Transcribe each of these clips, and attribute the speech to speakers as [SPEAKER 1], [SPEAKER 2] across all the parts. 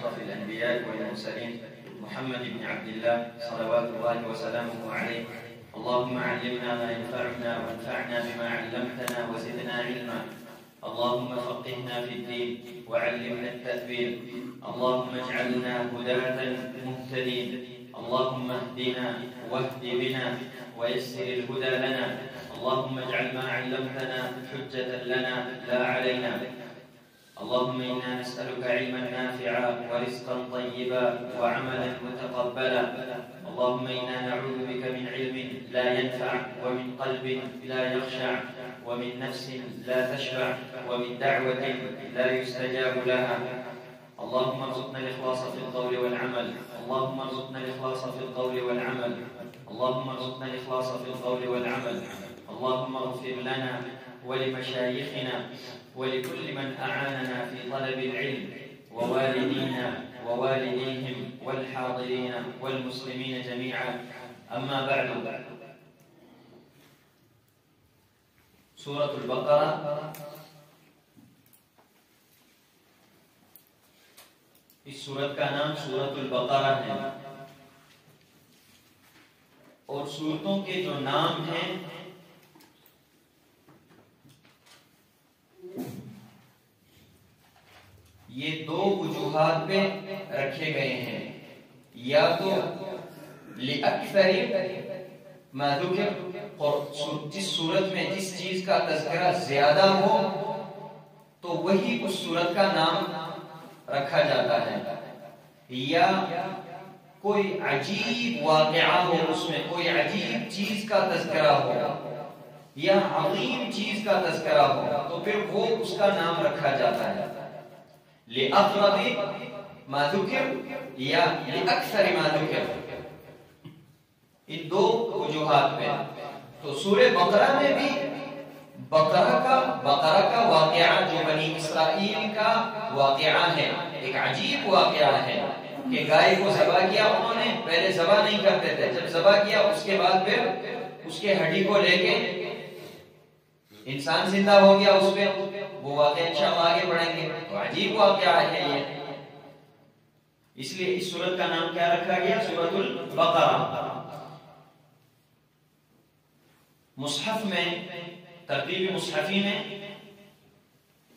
[SPEAKER 1] أشرف الأنبياء والمرسلين محمد بن عبد الله صلوات الله وسلامه عليه. اللهم علمنا ما ينفعنا وانفعنا بما علمتنا وزدنا علما. اللهم فقهنا في الدين وعلمنا التأويل. اللهم اجعلنا هداة مهتدين. اللهم اهدنا واهد بنا ويسر الهدى لنا. اللهم اجعل ما علمتنا حجة لنا لا علينا. اللهم إنا نسألك علما نافعا ورزقا طيبا وعملا متقبلا. اللهم إنا نعوذ بك من علم لا ينفع ومن قلب لا يخشع ومن نفس لا تشبع ومن دعوة لا يستجاب لها. اللهم ارزقنا الإخلاص في القول والعمل. اللهم ارزقنا الإخلاص في القول والعمل. اللهم ارزقنا الإخلاص في القول والعمل. اللهم اغفر لنا ولمشايخنا ولكل من أعاننا في طلب العلم ووالدينا ووالديهم والحاضرين والمسلمين جميعا. أما بعد، سورة البقرة اس سورت کا نام سورۃ البقرہ ہے، اور سورتوں کے جو نام ہیں یہ دو وجوہات پہ رکھے گئے ہیں، یا تو لأکثر ما ذکر، اور جس صورت میں جس چیز کا تذکرہ زیادہ ہو تو وہی اس صورت کا نام رکھا جاتا ہے، یا کوئی عجیب واقعہ ہو، اس میں کوئی عجیب چیز کا تذکرہ ہو یا عظیم چیز کا تذکرہ ہو تو پھر وہ اس کا نام رکھا جاتا ہے، لأغرب ما ذکر یا لأکثر ما ذکر، ان دو وجوہات پہ۔ تو سورہ بقرہ میں بھی بقرہ کا واقعہ جو بنی اسرائیل کا واقعہ ہے، ایک عجیب واقعہ ہے کہ گائے کو ذبح کیا انہوں نے، پہلے ذبح نہیں کرتے تھے، جب ذبح کیا اس کے بعد پھر اس کے ہڈی کو لے کے انسان زندہ ہو گیا اس پہ، وہ واقعہ انشاءاللہ آگے بڑھیں گے۔ تو عجیب واقعہ ہے یہ، اس لیے اس سورت کا نام کیا رکھا گیا؟ سورۃ البقرہ۔ مصحف میں، ترتیب مصحفی میں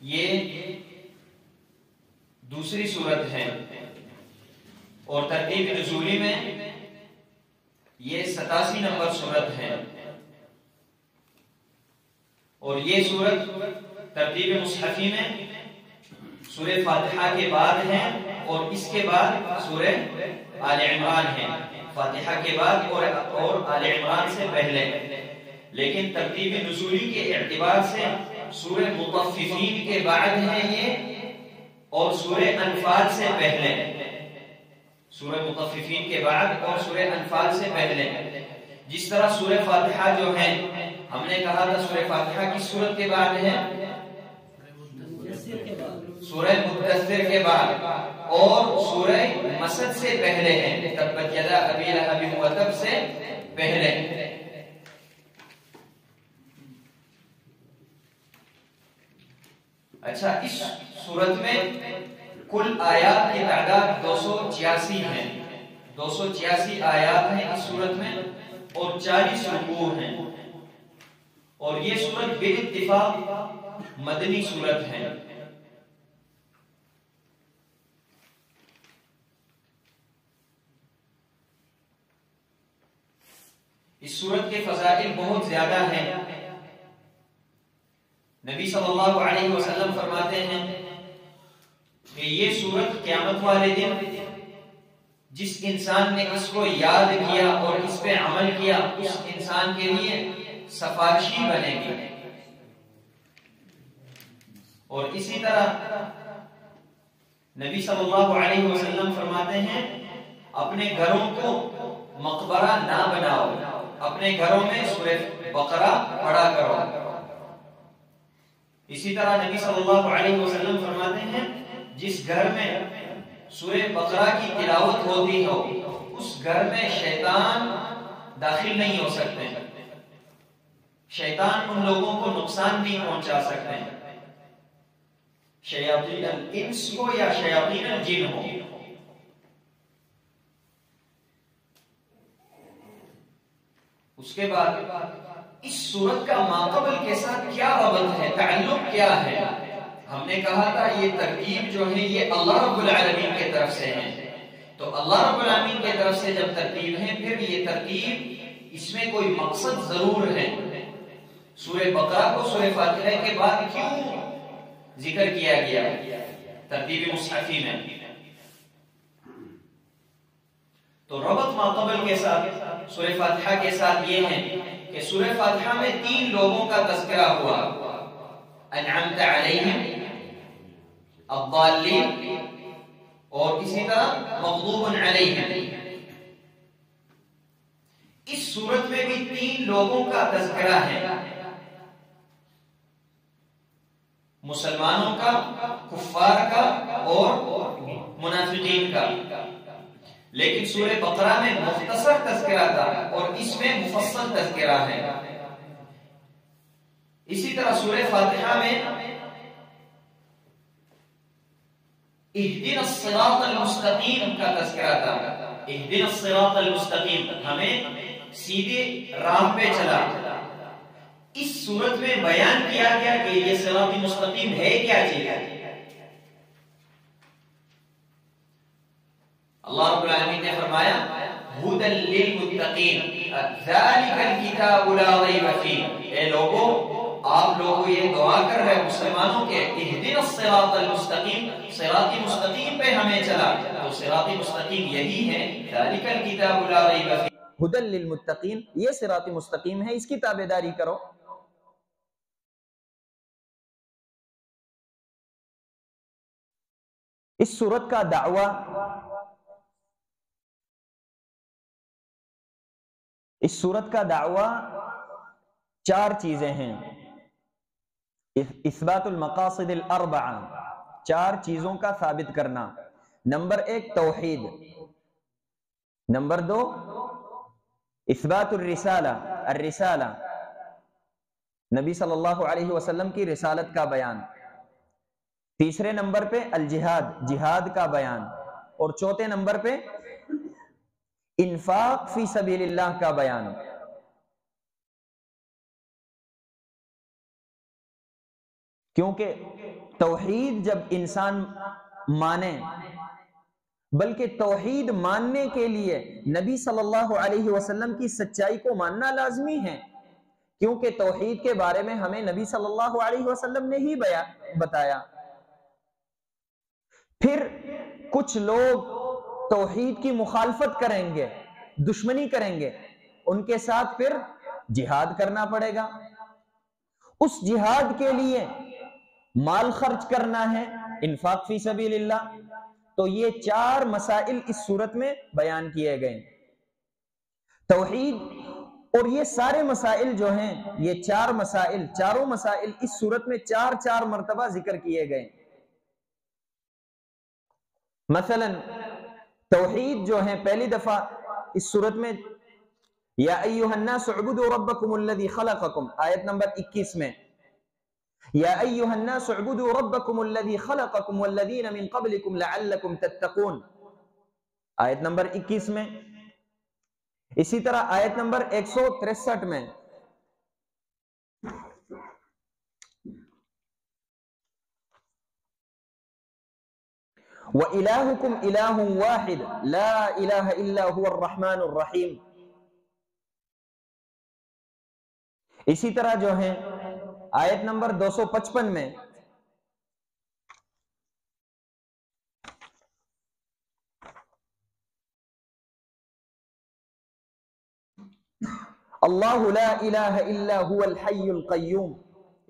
[SPEAKER 1] یہ دوسری سورت ہے، اور ترتیب نزولی میں یہ 87 نمبر سورت ہے، اور یہ سورت ترتیب مصحفی میں سورہ فاتحہ کے بعد ہے، اور اس کے بعد سورہ آل عمران ہے، فاتحہ کے بعد اور آل عمران سے پہلے، لیکن ترتیب نزولی کے اعتبار سے سورہ مطففین کے بعد ہے یہ، اور سورہ انفال سے پہلے، سورہ مطففین کے بعد اور سورہ انفال سے پہلے۔ جس طرح سورہ فاتحہ جو ہے، ہم نے کہا تھا سورہ فاتحہ کی سورت کے بعد ہے، سورہ مدثر کے بعد، اور سورہ مسد سے پہلے ہے، تبت یدا ابی لہب وتب سے پہلے۔ اچھا، اس سورت میں کل آیات کی تعداد 286 ہیں، 286 آیات ہیں اس سورت میں، اور 40 رکوع ہیں، اور یہ سورت بالاتفاق مدنی سورت ہے۔ اس سورت کے فضائل بہت زیادہ ہیں۔ نبی صلی اللہ علیہ وسلم فرماتے ہیں کہ یہ سورت قیامت والے دن جس انسان نے اس کو یاد کیا اور اس پہ عمل کیا، اس انسان کے لیے سفارشی بنے گی۔ اور اسی طرح نبی صلی اللہ علیہ وسلم فرماتے ہیں اپنے گھروں کو مقبرہ نہ بناؤ، اپنے گھروں میں سورہ بقرہ پڑھا کرو۔ اسی طرح نبی صلی اللہ علیہ وسلم فرماتے ہیں جس گھر میں سورہ بقرہ کی تلاوت ہوتی ہو اس گھر میں شیطان داخل نہیں ہو سکتے، شیطان ان لوگوں کو نقصان نہیں پہنچا سکتے، شیاطین الانس ہو یا شیاطین الجن ہو، اس کے بعد اس سورت کا ماقبل کے ساتھ کیا ربط ہے، تعلق کیا ہے؟ ہم نے کہا تھا یہ ترکیب جو ہے یہ اللہ رب العالمین کی طرف سے ہے، تو اللہ رب العالمین کی طرف سے جب ترکیب ہے پھر یہ ترکیب اس میں کوئی مقصد ضرور ہے۔ سورہ بقرہ کو سورہ فاتحہ کے بعد کیوں ذکر کیا گیا ترتیب مصحفی میں؟ تو ربط ماقبل کے ساتھ سورہ فاتحہ کے ساتھ یہ ہے کہ سورہ فاتحہ میں 3 لوگوں کا تذکرہ ہوا، انعمت علیہم، الضالین، اور اسی طرح مغضوب علیہم۔ اس سورت میں بھی 3 لوگوں کا تذکرہ ہے، مسلمانوں کا، کفار کا اور منافقین کا، لیکن سورہ بقرہ میں مختصر تذکرہ تھا اور اس میں مفصل تذکرہ ہے۔ اسی طرح سورہ فاتحہ میں اہدنا الصراط المستقیم کا تذکرہ تھا، اہدنا الصراط المستقیم، ہمیں سیدھے راہ پہ چلا۔ اس صورت میں بیان کیا گیا کہ یہ صراط مستقیم ہے کیا چیز ہے۔ اللہ رب العالمین نے فرمایا ھدی للمتقین ذالک الکتاب لا ریب فیہ، اے لوگوں آپ لوگ یہ دعا کر رہے مسلمانوں کے اہدنا الصراط المستقیم، صراط مستقیم پہ ہمیں چلا، تو صراط مستقیم یہی ہے، ذالک الکتاب لا ریب فیہ،
[SPEAKER 2] ھدی للمتقین، یہ صراط مستقیم ہے، اس کی تابعداری کرو۔ اس سورت کا دعویٰ، اس سورت کا دعویٰ 4 چیزیں ہیں، اثبات المقاصد الاربعہ، 4 چیزوں کا ثابت کرنا۔ نمبر 1 توحید، نمبر 2 اثبات الرسالہ، الرسالہ نبی صلی اللہ علیہ وسلم کی رسالت کا بیان، تیسرے نمبر پہ الجہاد، جہاد کا بیان، اور چوتھے نمبر پہ انفاق فی سبیل اللہ کا بیان۔ کیونکہ توحید جب انسان مانے، بلکہ توحید ماننے کے لیے نبی صلی اللہ علیہ وسلم کی سچائی کو ماننا لازمی ہے، کیونکہ توحید کے بارے میں ہمیں نبی صلی اللہ علیہ وسلم نے ہی بتایا۔ پھر کچھ لوگ توحید کی مخالفت کریں گے، دشمنی کریں گے، ان کے ساتھ پھر جہاد کرنا پڑے گا، اس جہاد کے لیے مال خرچ کرنا ہے، انفاق فی سبیل اللہ۔ تو یہ 4 مسائل اس صورت میں بیان کیے گئے، توحید، اور یہ سارے مسائل جو ہیں، یہ 4 مسائل، چاروں مسائل اس صورت میں 4 مرتبہ ذکر کیے گئے۔ مثلا توحید جو ہے پہلی دفعہ اس صورت میں یا ایھا الناس اعبدوا ربکم الذی خلقکم، آیت نمبر 21 میں یا ایھا الناس اعبدوا ربکم الذی خلقکم والذین من قبلکم لعلکم تتقون، آیت نمبر 21 میں۔ اسی طرح آیت نمبر 163 میں وَإِلَٰهُكُمْ إِلَٰهٌ وَاحِدٌ لَا إِلَٰهَ إِلَّا هُوَ الرَّحْمَٰنُ الرَّحِيمُ۔ اسی طرح جو ہے آیت نمبر 255 میں اللہ لا الہ الا هو الحی القیوم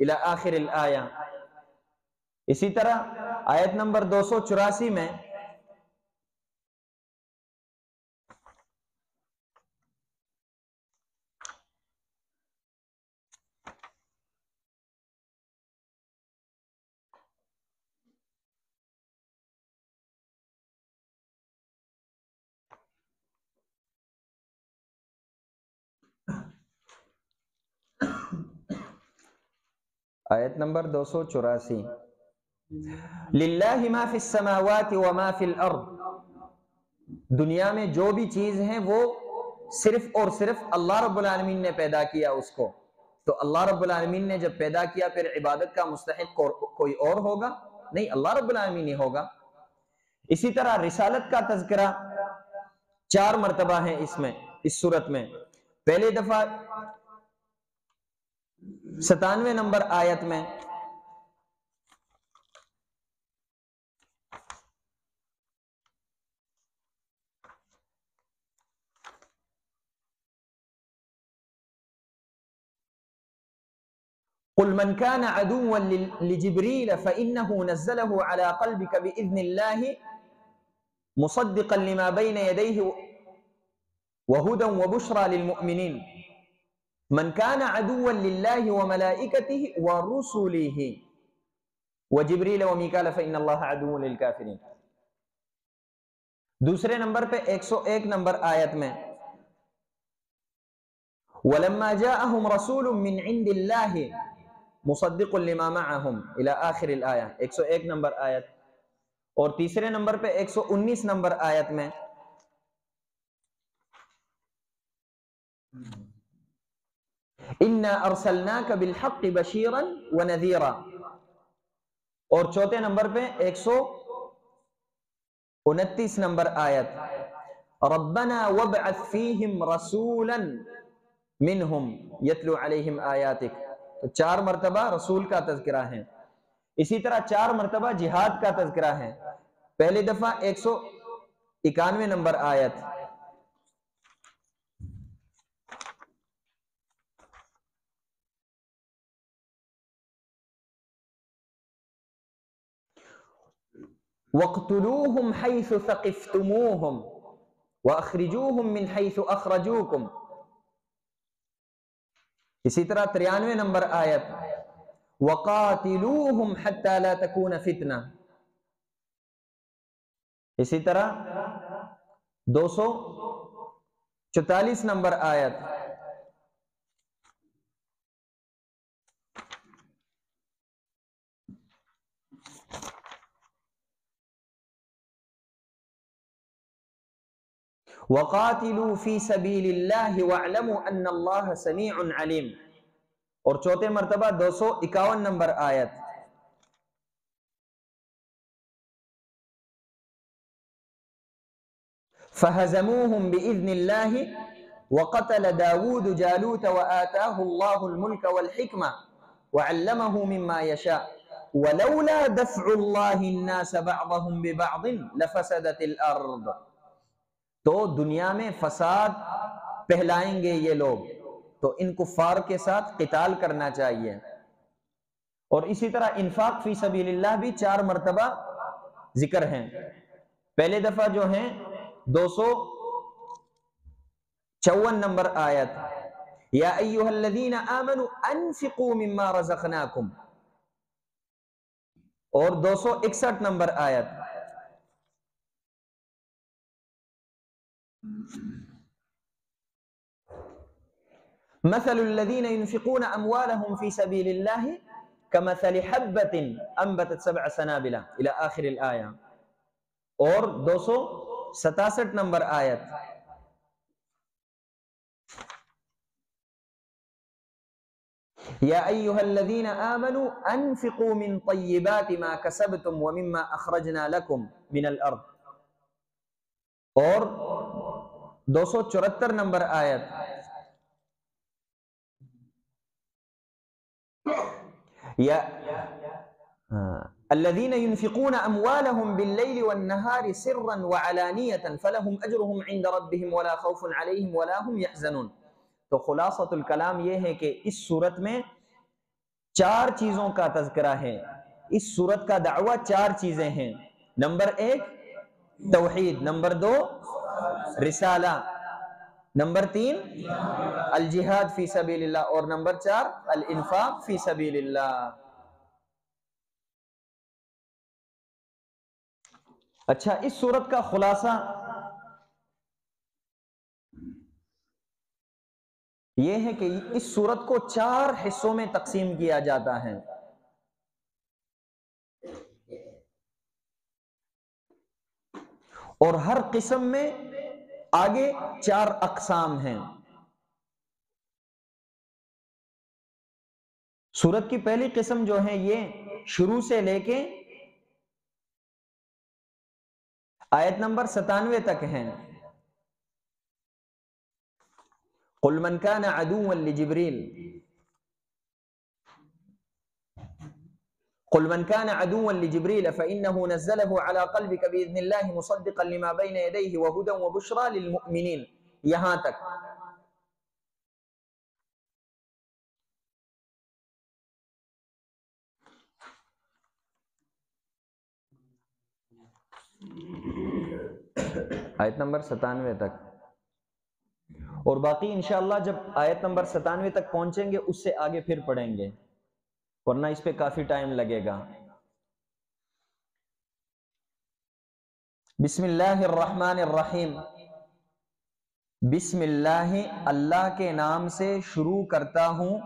[SPEAKER 2] الی آخر الآیہ۔ اسی طرح آیت نمبر 284 میں آیت نمبر 284 للہ ما فی السماوات وما فی الارض، دنیا میں جو بھی چیز ہیں وہ صرف اور صرف اللہ رب العالمین نے پیدا کیا اس کو، تو اللہ رب العالمین نے جب پیدا کیا پھر عبادت کا مستحق کوئی اور ہوگا؟ نہیں، اللہ رب العالمین ہی ہوگا۔ اسی طرح رسالت کا تذکرہ 4 مرتبہ ہے اس میں، اس صورت میں۔ پہلی دفعہ 97 نمبر آیت میں، قل من كان عدوا لجبريل فإنه نزله على قلبك بإذن الله مصدقا لما بين يديه وهدى وبشرى للمؤمنين من كان عدوا لله وملائكته ورسله وجبريل وميكال فإن الله عدو للكافرين۔ دوسرے نمبر پہ 101 نمبر آیت میں، وَلَمَّا جَاءَهُمْ رَسُولٌ مِّنْ عِنْدِ اللَّهِ مُصَدِّقٌ لِمَا مَعَهُمْ إِلَى آخر الآیہ، 101 نمبر آیت۔ اور تیسرے نمبر پہ 119 نمبر آیت میں، إِنَّا أَرْسَلْنَاكَ بِالْحَقِّ بَشِيرًا وَنَذِيرًا۔ اور چوتھے نمبر پہ 129 نمبر آیت، رَبَّنَا وَابْعَثْ فِيهِمْ رَسُولًا مِّنْهُمْ يَتْلُو عَلَيْهِمْ آيَاتِكَ۔ تو 4 مرتبہ رسول کا تذکرہ ہے۔ اسی طرح 4 مرتبہ جہاد کا تذکرہ ہے۔ پہلی دفعہ 191 نمبر آیت، وَاقْتُلُوهُمْ حَيْثُ ثَقِفْتُمُوهُمْ وَأَخْرِجُوهُمْ مِنْ حَيْثُ أَخْرَجُوكُمْ۔ اسی طرح 93 نمبر آیت، وَقَاتِلُوهُمْ حَتَّى لَا تَكُونَ فِتْنَةٌ۔ اسی طرح 244 نمبر آیت، وَقَاتِلُوا فِي سَبِيلِ اللَّهِ وَاعْلَمُوا أَنَّ اللَّهَ سَمِيعٌ عَلِيمٌ۔ اور چوتھے مرتبہ 251 نمبر آیت، فَهَزَمُوهُمْ بِإِذْنِ اللَّهِ وَقَتَلَ دَاوُودُ جَالُوتَ وَآتَاهُ اللَّهُ الْمُلْكَ وَالْحِكْمَةَ وَعَلَّمَهُ مِمَّا يَشَاءُ وَلَوْلَا دَفْعُ اللَّهِ النَّاسَ بَعْضَهُمْ بِبَعْضٍ لَفَسَدَتِ الْأَرْضُ۔ تو دنیا میں فساد پھیلائیں گے یہ لوگ، تو ان کفار کے ساتھ قتال کرنا چاہیے۔ اور اسی طرح انفاق فی سبیل اللہ بھی 4 مرتبہ ذکر ہیں۔ پہلے دفعہ جو ہیں 254 نمبر آیت، یا ایھا الذین آمنوا انفقوا مما رزقناکم۔ اور 261 نمبر آیت، مثل الذين ينفقون أموالهم في سبيل الله كمثل حبة أنبتت 7 سنابل إلى آخر الآية۔ اور 267 نمبر آیت، يا أيها الذين آمنوا أنفقوا من طيبات ما كسبتم ومما أخرجنا لكم من الأرض۔ اور 274 نمبر آیت، یا الذين ينفقون أموالهم بالليل والنهار سرا وعلانية فلهم أجرهم عند ربهم ولا خوف عليهم ولا هم يحزنون۔ تو خلاصۃ الکلام یہ ہے کہ اس صورت میں 4 چیزوں کا تذکرہ ہے۔ اس صورت کا دعویٰ 4 چیزیں ہیں۔ نمبر 1 توحید، نمبر 2 رسالہ، نمبر 3 الجہاد فی سبیل اللہ، اور نمبر 4 الانفاق فی سبیل اللہ۔ اچھا، اس صورت کا خلاصہ یہ ہے کہ اس صورت کو 4 حصوں میں تقسیم کیا جاتا ہے۔ اور ہر قسم میں آگے 4 اقسام ہیں. سورت کی پہلی قسم جو ہے یہ شروع سے لے کے آیت نمبر 97 تک ہیں. قل من كان عدوا لجبريل قل من كان عدوا لجبريل فإنه نزله على قلبك بإذن الله مصدقا لما بين يديه وهدى وبشرى للمؤمنين. یہاں تک. آیت نمبر 97 تک، اور باقی انشاءاللہ جب آیت نمبر 97 تک پہنچیں گے اس سے آگے پھر پڑھیں گے، ورنہ اس پہ کافی ٹائم لگے گا. بسم اللہ الرحمن الرحیم. بسم اللہ، اللہ کے نام سے شروع کرتا ہوں.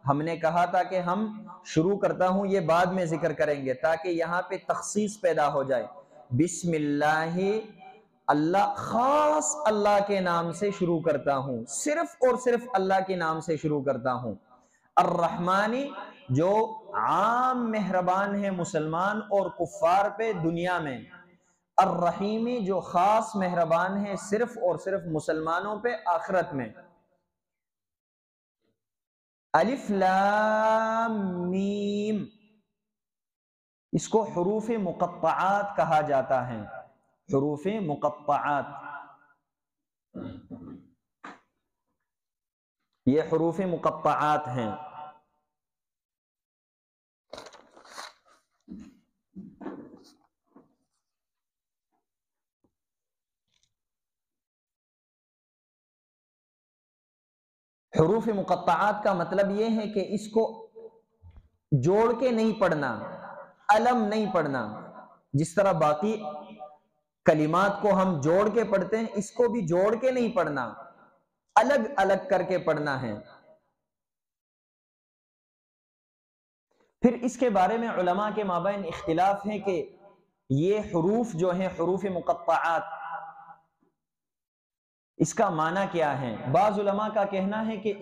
[SPEAKER 2] ہم نے کہا تھا کہ ہم شروع کرتا ہوں یہ بعد میں ذکر کریں گے تاکہ یہاں پہ تخصیص پیدا ہو جائے. بسم اللہ، اللہ خاص اللہ کے نام سے شروع کرتا ہوں، صرف اور صرف اللہ کے نام سے شروع کرتا ہوں. الرحمانی، جو عام مہربان ہے مسلمان اور کفار پہ دنیا میں. الرحیمی، جو خاص مہربان ہے صرف اور صرف مسلمانوں پہ آخرت میں. الف لام میم، اس کو حروف مقطعات کہا جاتا ہے. حروف مقطعات، یہ حروف مقطعات ہیں. حروف مقطعات کا مطلب یہ ہے کہ اس کو جوڑ کے نہیں پڑھنا، علم نہیں پڑھنا. جس طرح باقی کلمات کو ہم جوڑ کے پڑھتے ہیں، اس کو بھی جوڑ کے نہیں پڑھنا، الگ الگ کر کے پڑھنا ہے. پھر اس کے بارے میں علماء کے مابین اختلاف ہے کہ یہ حروف جو ہیں حروف مقطعات، اس کا معنی کیا ہے. بعض علماء کا کہنا ہے کہ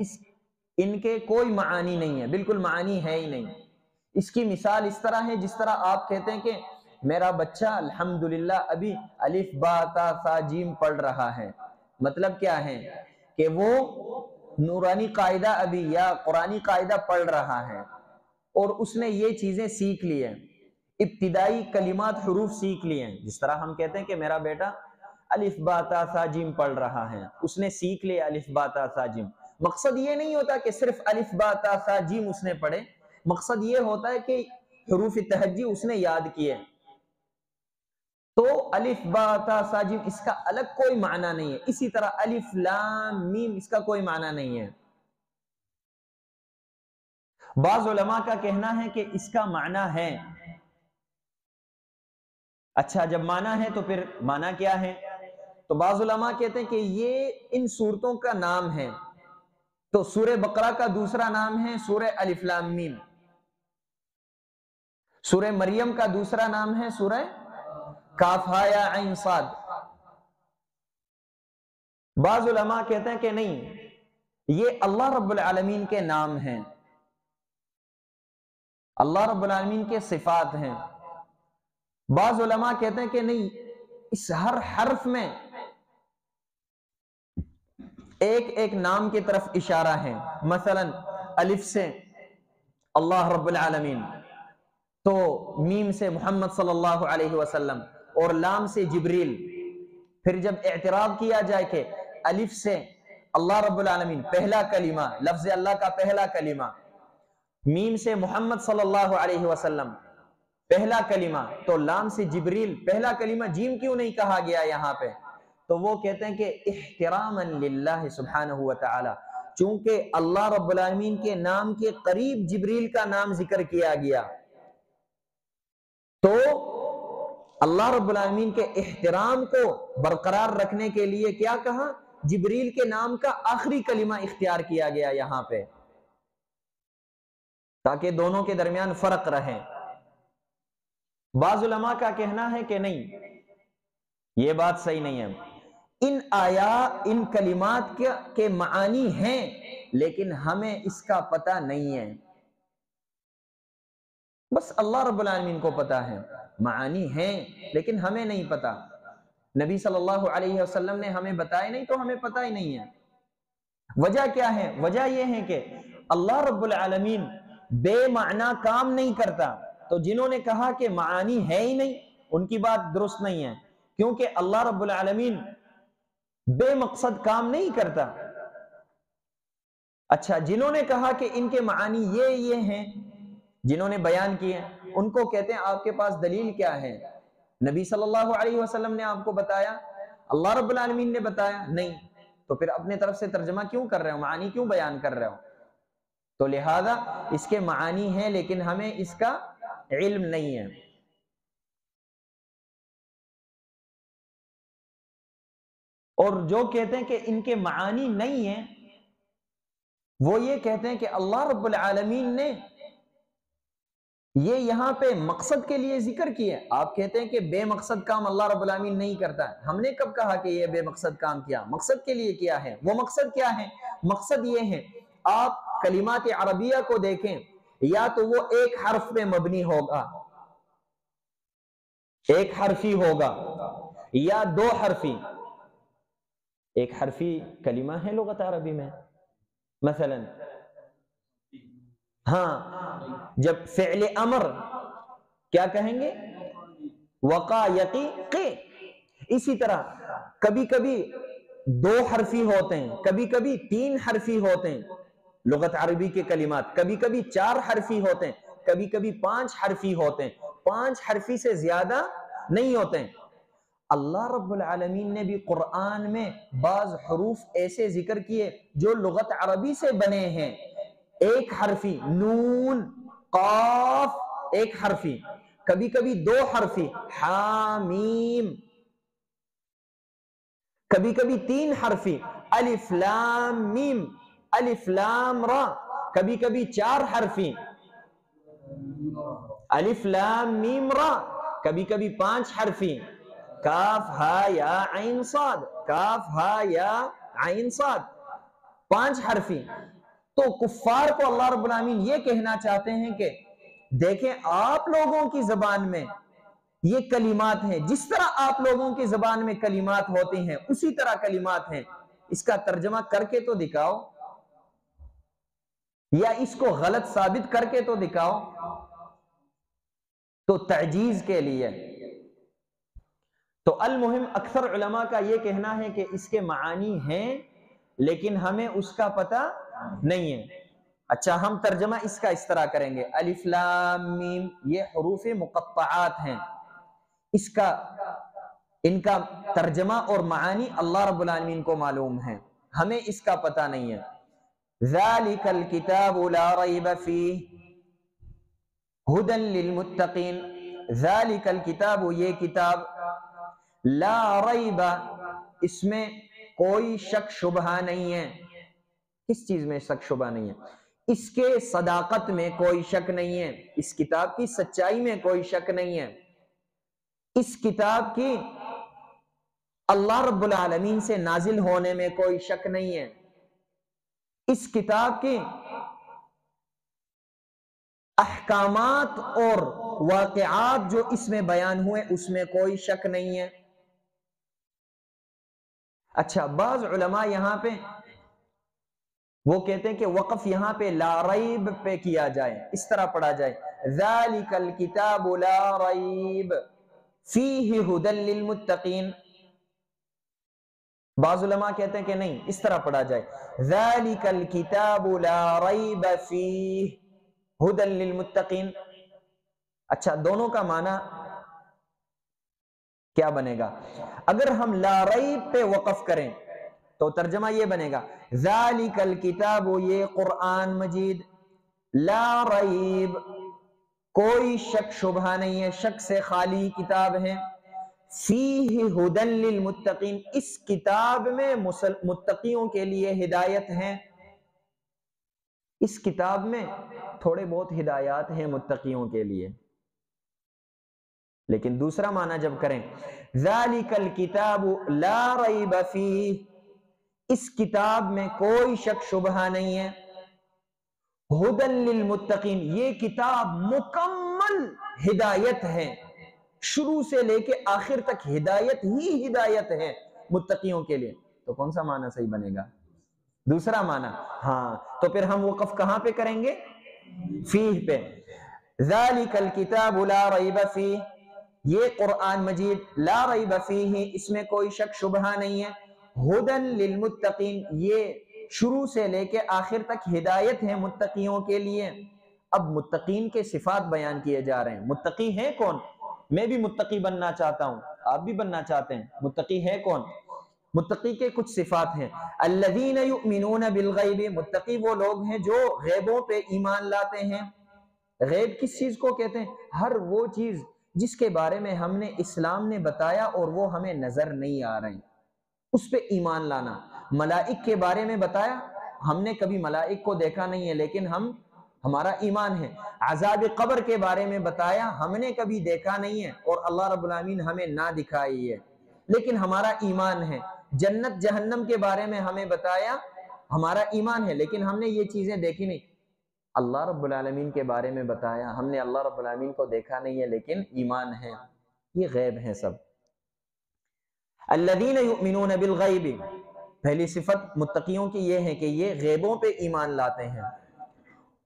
[SPEAKER 2] ان کے کوئی معانی نہیں ہے، بالکل معانی ہے ہی نہیں. اس کی مثال اس طرح ہے جس طرح آپ کہتے ہیں کہ میرا بچہ الحمدللہ ابھی الف با تا ثا جیم پڑھ رہا ہے. مطلب کیا ہے کہ وہ نورانی قاعدہ ابھی یا قرآنی قاعدہ پڑھ رہا ہے اور اس نے یہ چیزیں سیکھ لی ہیں، ابتدائی کلمات حروف سیکھ لیے ہیں. جس طرح ہم کہتے ہیں کہ میرا بیٹا الف با تا ثا جیم پڑھ رہا ہے، اس نے سیکھ لیا الف با تا ثا جیم. مقصد یہ نہیں ہوتا کہ صرف الف با تا ثا جیم اس نے پڑھے، مقصد یہ ہوتا ہے کہ حروف تہجی اس نے یاد کیے. تو الف با تا ثا جیم اس کا الگ کوئی معنی نہیں ہے. اسی طرح الف لام میم اس کا کوئی معنی نہیں ہے. بعض علماء کا کہنا ہے کہ اس کا معنی ہے. اچھا، جب معنی ہے تو پھر معنی کیا ہے؟ تو بعض علماء کہتے ہیں کہ یہ ان سورتوں کا نام ہے. تو سورہ بقرہ کا دوسرا نام ہے سورہ الف لام میم. سورہ مریم کا دوسرا نام ہے سورہ کاف ہا یا عین صاد. بعض علماء کہتے ہیں کہ نہیں، یہ اللہ رب العالمین کے نام ہیں، اللہ رب العالمین کے صفات ہیں. بعض علماء کہتے ہیں کہ نہیں، اس ہر حرف میں ایک ایک نام کی طرف اشارہ ہے. مثلا الف سے اللہ رب العالمین، تو میم سے محمد صلی اللہ علیہ وسلم، اور لام سے جبریل. پھر جب اعتراف کیا جائے کہ الف سے اللہ رب العالمین پہلا کلمہ، لفظ اللہ کا پہلا کلمہ، میم سے محمد صلی اللہ علیہ وسلم پہلا کلمہ، تو لام سے جبریل پہلا کلمہ، جیم کیوں نہیں کہا گیا یہاں پہ؟ تو وہ کہتے ہیں کہ احتراما للہ سبحانہ وتعالی، چونکہ اللہ رب العالمین کے نام کے قریب جبریل کا نام ذکر کیا گیا، تو اللہ رب العالمین کے احترام کو برقرار رکھنے کے لیے کیا کہا؟ جبریل کے نام کا آخری کلمہ اختیار کیا گیا یہاں پہ، تاکہ دونوں کے درمیان فرق رہے. بعض علماء کا کہنا ہے کہ نہیں، یہ بات صحیح نہیں ہے. ان کلمات کے معانی ہیں لیکن ہمیں اس کا پتہ نہیں ہے، بس اللہ رب العالمین کو پتا ہے، معانی ہیں لیکن ہمیں نہیں پتا، نبی صلی اللہ علیہ وسلم نے ہمیں بتائے نہیں تو ہمیں پتہ ہی نہیں ہے۔ وجہ کیا ہے؟ وجہ یہ ہے کہ اللہ رب العالمین بے معنی کام نہیں کرتا، تو جنہوں نے کہا کہ معانی ہے ہی نہیں ان کی بات درست نہیں ہے، کیونکہ اللہ رب العالمین بے مقصد کام نہیں کرتا۔ اچھا، جنہوں نے کہا کہ ان کے معانی یہ ہیں، جنہوں نے بیان کیے، ان کو کہتے ہیں آپ کے پاس دلیل کیا ہے؟ نبی صلی اللہ علیہ وسلم نے آپ کو بتایا؟ اللہ رب العالمین نے بتایا؟ نہیں، تو پھر اپنے طرف سے ترجمہ کیوں کر رہے ہو؟ معانی کیوں بیان کر رہے ہو؟ تو لہذا اس کے معانی ہیں لیکن ہمیں اس کا علم نہیں ہے۔ اور جو کہتے ہیں کہ ان کے معانی نہیں ہیں، وہ یہ کہتے ہیں کہ اللہ رب العالمین نے یہ یہاں پہ مقصد کے لیے ذکر کیا ہے۔ آپ کہتے ہیں کہ بے مقصد کام اللہ رب العالمین نہیں کرتا ہے، ہم نے کب کہا کہ یہ بے مقصد کام کیا؟ مقصد کے لیے کیا ہے۔ وہ مقصد کیا ہے؟ مقصد یہ ہے، آپ کلمات عربیہ کو دیکھیں، یا تو وہ ایک حرف پہ مبنی ہوگا، ایک حرفی ہوگا، یا دو حرفی۔ ایک حرفی کلمہ ہے لغت عربی میں، مثلا ہاں، جب فعل امر کیا کہیں گے؟ وقع، یقی، قی۔ اسی طرح کبھی کبھی دو حرفی ہوتے ہیں، کبھی کبھی تین حرفی ہوتے ہیں لغت عربی کے کلمات، کبھی کبھی چار حرفی ہوتے ہیں، کبھی کبھی پانچ حرفی ہوتے ہیں، پانچ حرفی سے زیادہ نہیں ہوتے ہیں۔ اللہ رب العالمین نے بھی قرآن میں بعض حروف ایسے ذکر کیے جو لغت عربی سے بنے ہیں، ایک حرفی، نون، قاف، ایک حرفی، کبھی کبھی دو حرفی، حامیم، کبھی کبھی تین حرفی، الف لام میم، الف لام را، کبھی کبھی چار حرفی، الف لام میم را، کبھی کبھی پانچ حرفی، کاف ہا یا عین صاد، کاف ہا یا عین صاد، پانچ حرفی۔ تو کفار کو اللہ رب العالمین یہ کہنا چاہتے ہیں کہ دیکھیں آپ لوگوں کی زبان میں یہ کلمات ہیں، جس طرح آپ لوگوں کی زبان میں کلمات ہوتی ہیں اسی طرح کلمات ہیں، اس کا ترجمہ کر کے تو دکھاؤ، یا اس کو غلط ثابت کر کے تو دکھاؤ۔ تو تعجیز کے لیے تو المہم اکثر علماء کا یہ کہنا ہے کہ اس کے معانی ہیں لیکن ہمیں اس کا پتہ نہیں ہے۔ اچھا، ہم ترجمہ اس کا اس طرح کریں گے، الف لام میم یہ حروف مقطعات ہیں، ان کا ترجمہ اور معانی اللہ رب العالمین کو معلوم ہے، ہمیں اس کا پتہ نہیں ہے۔ ذالک الکتاب لا ریب فیہ ھدی للمتقین، ذالک الکتاب یہ کتاب، لا ریب اس میں کوئی شک شبہ نہیں ہے۔ کس چیز میں شک شبہ نہیں ہے؟ اس کے صداقت میں کوئی شک نہیں ہے، اس کتاب کی سچائی میں کوئی شک نہیں ہے، اس کتاب کی اللہ رب العالمین سے نازل ہونے میں کوئی شک نہیں ہے، اس کتاب کے احکامات اور واقعات جو اس میں بیان ہوئے اس میں کوئی شک نہیں ہے۔ اچھا، بعض علماء یہاں پہ وہ کہتے ہیں کہ وقف یہاں پہ لا ریب پہ کیا جائے، اس طرح پڑھا جائے، ذالک الکتاب لا ریب فیہ ھدی للمتقین۔ بعض علماء کہتے ہیں کہ نہیں، اس طرح پڑھا جائے، ذالک الکتاب لا ریب فیہ ھدی للمتقین۔ اچھا، دونوں کا معنی کیا بنے گا؟ اگر ہم لا ریب پہ وقف کریں تو ترجمہ یہ بنے گا، ذالک الکتاب یہ قرآن مجید، لا ریب کوئی شک شبہ نہیں ہے، شک سے خالی کتاب ہے، فیہ ھدی للمتقین اس کتاب میں متقیوں کے لیے ہدایت ہیں، اس کتاب میں تھوڑے بہت ہدایات ہیں متقیوں کے لیے۔ لیکن دوسرا معنی جب کریں ذالکل کتاب لا ریب فیہ، اس کتاب میں کوئی شک شبہ نہیں ہے، ہدی للمتقین، یہ کتاب مکمل ہدایت ہے، شروع سے لے کے آخر تک ہدایت ہی ہدایت ہے متقیوں کے لیے۔ تو کون سا معنی صحیح بنے گا؟ دوسرا معنی۔ ہاں، تو پھر ہم وقف کہاں پہ کریں گے؟ فیہ پہ۔ ذالک الکتاب لا ریب فیہ، یہ قرآن مجید لا ریب فیہ، اس میں کوئی شک شبہ نہیں ہے، ہدی للمتقین، یہ شروع سے لے کے آخر تک ہدایت ہے متقیوں کے لیے۔ اب متقین کے صفات بیان کیے جا رہے ہیں۔ متقی ہے کون؟ میں بھی متقی بننا چاہتا ہوں، آپ بھی بننا چاہتے ہیں۔ متقی ہے کون؟ متقی کے کچھ صفات ہیں۔ الذین یؤمنون بالغیب، متقی وہ لوگ ہیں جو غیبوں پہ ایمان لاتے ہیں۔ غیب کس چیز کو کہتے ہیں؟ ہر وہ چیز جس کے بارے میں ہم نے اسلام نے بتایا اور وہ ہمیں نظر نہیں آ رہی، اس پہ ایمان لانا۔ ملائک کے بارے میں بتایا، ہم نے کبھی ملائک کو دیکھا نہیں ہے لیکن ہمارا ایمان ہے۔ عذاب قبر کے بارے میں بتایا، ہم نے کبھی دیکھا نہیں ہے اور اللہ رب العالمین ہمیں نہ دکھائی ہے لیکن ہمارا ایمان ہے۔ جنت جہنم کے بارے میں ہمیں بتایا، ہمارا ایمان ہے لیکن ہم نے یہ چیزیں دیکھی نہیں۔ اللہ رب العالمین کے بارے میں بتایا، ہم نے اللہ رب العالمین کو دیکھا نہیں ہے لیکن ایمان ہے۔ یہ غیب ہے سب۔ الذین یؤمنون بالغیب، پہلی صفت متقیوں کی یہ ہے کہ یہ غیبوں پہ ایمان لاتے ہیں۔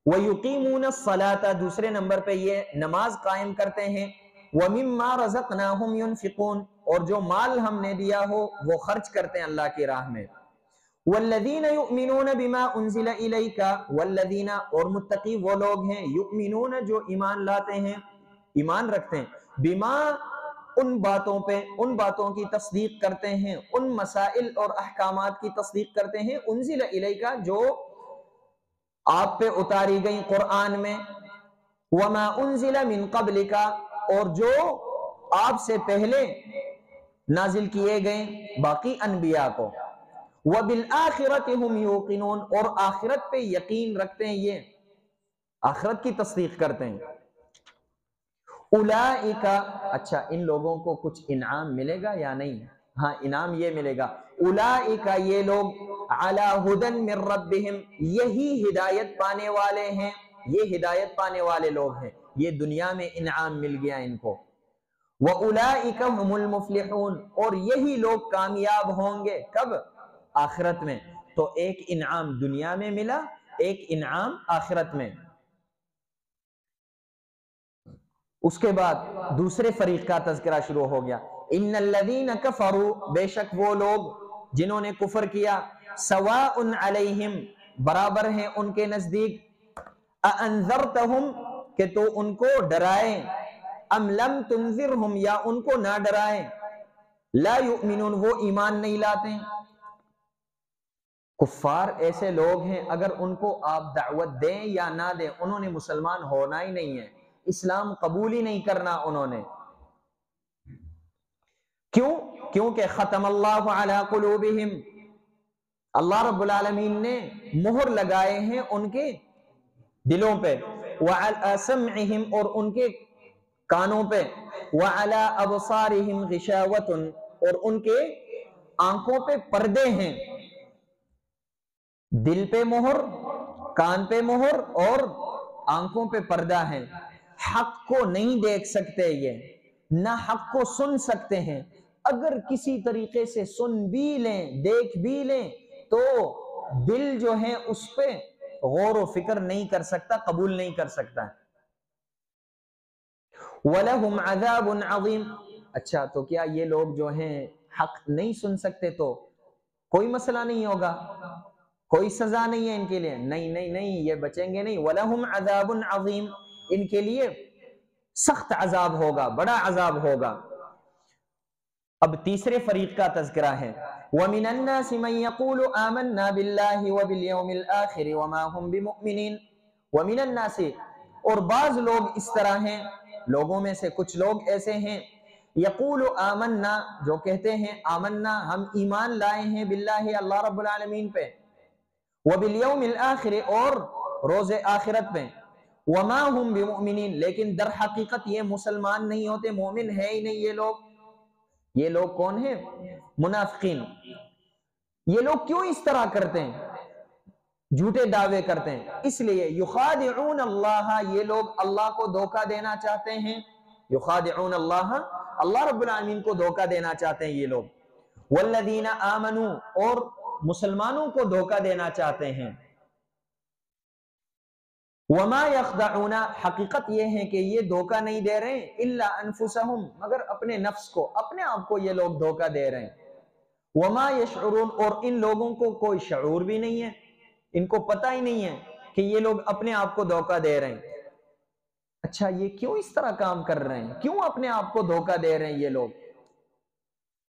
[SPEAKER 2] وَيُقِيمُونَ الصَّلَاةَ، دوسرے نمبر پہ یہ نماز قائم کرتے ہیں۔ وَمِمَّا رَزَقْنَاهُمْ يُنْفِقُونَ، اور جو مال ہم نے دیا ہو وہ خرچ کرتے ہیں اللہ کی راہ میں۔ وَالَّذِينَ يُؤْمِنُونَ بِمَا أُنزِلَ إِلَيْكَ، وَالَّذِينَ، اور متقی وہ لوگ ہیں، یؤمنون جو ایمان لاتے ہیں، ایمان رکھتے ہیں، بما، ان باتوں پہ، ان باتوں کی تصدیق کرتے ہیں، ان مسائل اور احکامات کی تصدیق کرتے ہیں، انزل الیکا، جو آپ پہ اتاری گئی قرآن میں، وما انزل من قبلک، اور جو آپ سے پہلے نازل کیے گئے باقی انبیاء کو، وبالآخرۃ ہم یوقنون، اور آخرت پہ یقین رکھتے ہیں، یہ آخرت کی تصدیق کرتے ہیں۔ اولئک، اچھا ان لوگوں کو کچھ انعام ملے گا یا نہیں؟ ہاں انعام یہ ملے گا، اولئک یہ لوگ، علی ھدی من ربہم، یہی ہدایت پانے والے ہیں، یہ ہدایت پانے والے لوگ ہیں، یہ دنیا میں انعام مل گیا ان کو۔ وَأُولَئِكَ هُمُ الْمُفْلِحُونَ، اور یہی لوگ کامیاب ہوں گے، کب؟ آخرت میں۔ تو ایک انعام دنیا میں ملا، ایک انعام آخرت میں۔ اس کے بعد دوسرے فریق کا تذکرہ شروع ہو گیا۔ ان الذین کفروا، بے شک وہ لوگ جنہوں نے کفر کیا، سواء علیہم، برابر ہیں ان کے نزدیک، اانذرتہم، کہ تو ان کو ڈرائے، ام لم تنذرہم، یا ان کو نہ ڈرائے، لا یؤمنون، وہ ایمان نہیں لاتے۔ کفار ایسے لوگ ہیں اگر ان کو آپ دعوت دیں یا نہ دیں، انہوں نے مسلمان ہونا ہی نہیں ہے، اسلام قبول ہی نہیں کرنا انہوں نے۔ کیوں؟ کیونکہ ختم اللہ علی قلوبہم، اللہ رب العالمین نے مہر لگائے ہیں ان کے دلوں پہ، وعلی سمعہم، اور ان کے کانوں پہ، وعلی ابصارہم غشاوۃ، اور ان کے آنکھوں پہ پردے ہیں۔ دل پہ مہر، کان پہ مہر، اور آنکھوں پہ پردہ ہے۔ حق کو نہیں دیکھ سکتے یہ، نہ حق کو سن سکتے ہیں۔ اگر کسی طریقے سے سن بھی لیں، دیکھ بھی لیں، تو دل جو ہے اس پہ غور و فکر نہیں کر سکتا، قبول نہیں کر سکتا۔ وَلَهُمْ عَذَابٌ عَظِيمٌ، اچھا تو کیا یہ لوگ جو ہیں حق نہیں سن سکتے تو کوئی مسئلہ نہیں ہوگا، کوئی سزا نہیں ہے ان کے لیے؟ نہیں نہیں نہیں، یہ بچیں گے نہیں۔ وَلَهُمْ عَذَابٌ عَظِيمٌ، ان کے لیے سخت عذاب ہوگا، بڑا عذاب ہوگا۔ اب تیسرے فریق کا تذکرہ ہے۔ وَمِنَ النَّاسِ مَن يَقُولُ آمَنَّا بِاللَّهِ وَبِالْيَوْمِ الْآخِرِ وَمَا هُمْ بِمُؤْمِنِينَ۔ وَمِنَ النَّاسِ، اور بعض لوگ اس طرح ہیں، لوگوں میں سے کچھ لوگ ایسے ہیں، یقول آمنا، جو کہتے ہیں آمنا، ہم ایمان لائے ہیں، باللہ، اللہ رب العالمین پہ، وبالیوم الآخر، اور روز آخرت پہ، وما هم بمؤمنین، لیکن در حقیقت یہ مسلمان نہیں ہوتے، مومن ہے ہی نہیں یہ لوگ۔ یہ لوگ کون ہیں؟ منافقین۔ یہ لوگ کیوں اس طرح کرتے ہیں، جھوٹے دعوے کرتے ہیں؟ اس لیے یخادعون اللہ، یہ لوگ اللہ کو دھوکہ دینا چاہتے ہیں۔ یخادعون اللہ، اللہ رب العالمین کو دھوکہ دینا چاہتے ہیں یہ لوگ۔ والذین آمنوا، اور مسلمانوں کو دھوکہ دینا چاہتے ہیں۔ وما یخدعون، حقیقت یہ ہے کہ یہ دھوکہ نہیں دے رہے ہیں، الا انفسہم، مگر اپنے نفس کو، اپنے آپ کو یہ لوگ دھوکہ دے رہے ہیں۔ وما یشعرون، اور ان لوگوں کو کوئی شعور بھی نہیں ہے، ان کو پتہ ہی نہیں ہے کہ یہ لوگ اپنے آپ کو دھوکہ دے رہے ہیں۔ اچھا یہ کیوں اس طرح کام کر رہے ہیں؟ کیوں اپنے آپ کو دھوکہ دے رہے ہیں یہ لوگ؟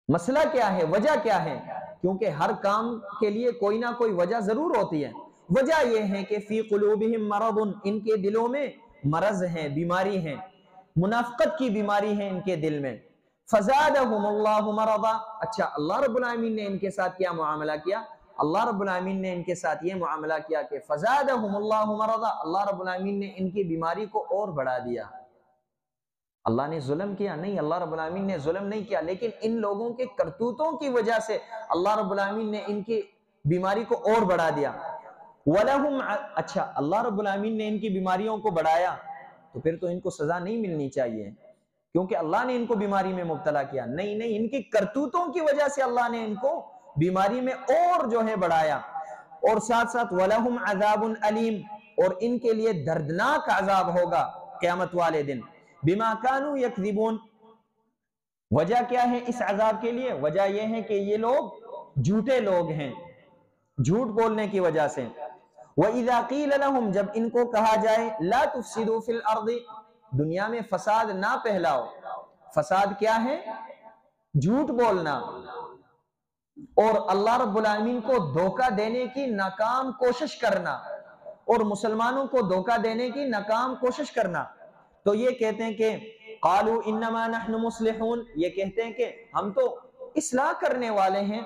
[SPEAKER 2] مسئلہ کیا ہے؟ وجہ کیا ہے؟ کیونکہ ہر کام کے لیے کوئی نہ کوئی وجہ ضرور ہوتی ہے۔ وجہ یہ ہے کہ فی قلوبہم مرض، ان کے دلوں میں مرض ہیں، بیماری ہیں، منافقت کی بیماری ہے ان کے دل میں۔ فزادہم اللہ مرضا، اچھا اللہ رب العالمین نے ان کے ساتھ کیا معاملہ کیا؟ اللہ رب العالمین نے ان کے ساتھ یہ معاملہ کیا کہ فزادہم اللہ مرضا، اللہ رب العالمین نے ان کی بیماری کو اور بڑھا دیا۔ اللہ نے ظلم کیا؟ نہیں، اللہ رب العالمین نے ظلم نہیں کیا، لیکن ان لوگوں کے کرتوتوں کی وجہ سے اللہ رب العالمین نے ان کی بیماری کو اور بڑھا دیا۔ وَلَهُمْ، اچھا اللہ رب العالمین نے ان کی بیماریوں کو بڑھایا تو پھر تو ان کو سزا نہیں ملنی چاہیے کیونکہ اللہ نے ان کو بیماری میں مبتلا کیا۔ نہیں نہیں، ان کی کرتوتوں کی وجہ سے اللہ نے ان کو بیماری میں اور جو ہے بڑھایا۔ اور ساتھ ساتھ وَلَهُمْ عَذَابٌ أَلِيمٌ، اور ان کے لیے دردناک عذاب ہوگا قیامت والے دن۔ بِمَا كَانُوا يَكْذِبُونَ، وجہ کیا ہے اس عذاب کے لیے؟ وجہ یہ ہے کہ یہ لوگ جھوٹے لوگ ہیں، جھوٹ بولنے کی وجہ سے۔ وَإِذَا قِيلَ لَهُمْ، جب ان کو کہا جائے لَا تُفْسِدُوا فِي الْأَرْضِ، دنیا میں فساد نہ پھیلاؤ۔ فساد کیا ہے؟ جھوٹ بولنا اور اللہ رب العالمین کو دھوکہ دینے کی ناکام کوشش کرنا، اور مسلمانوں کو دھوکہ دینے کی ناکام کوشش کرنا۔ تو یہ کہتے ہیں کہ قَالُوا إِنَّمَا نَحْنُ مُصْلِحُونَ، یہ کہتے ہیں کہ ہم تو اصلاح کرنے والے ہیں،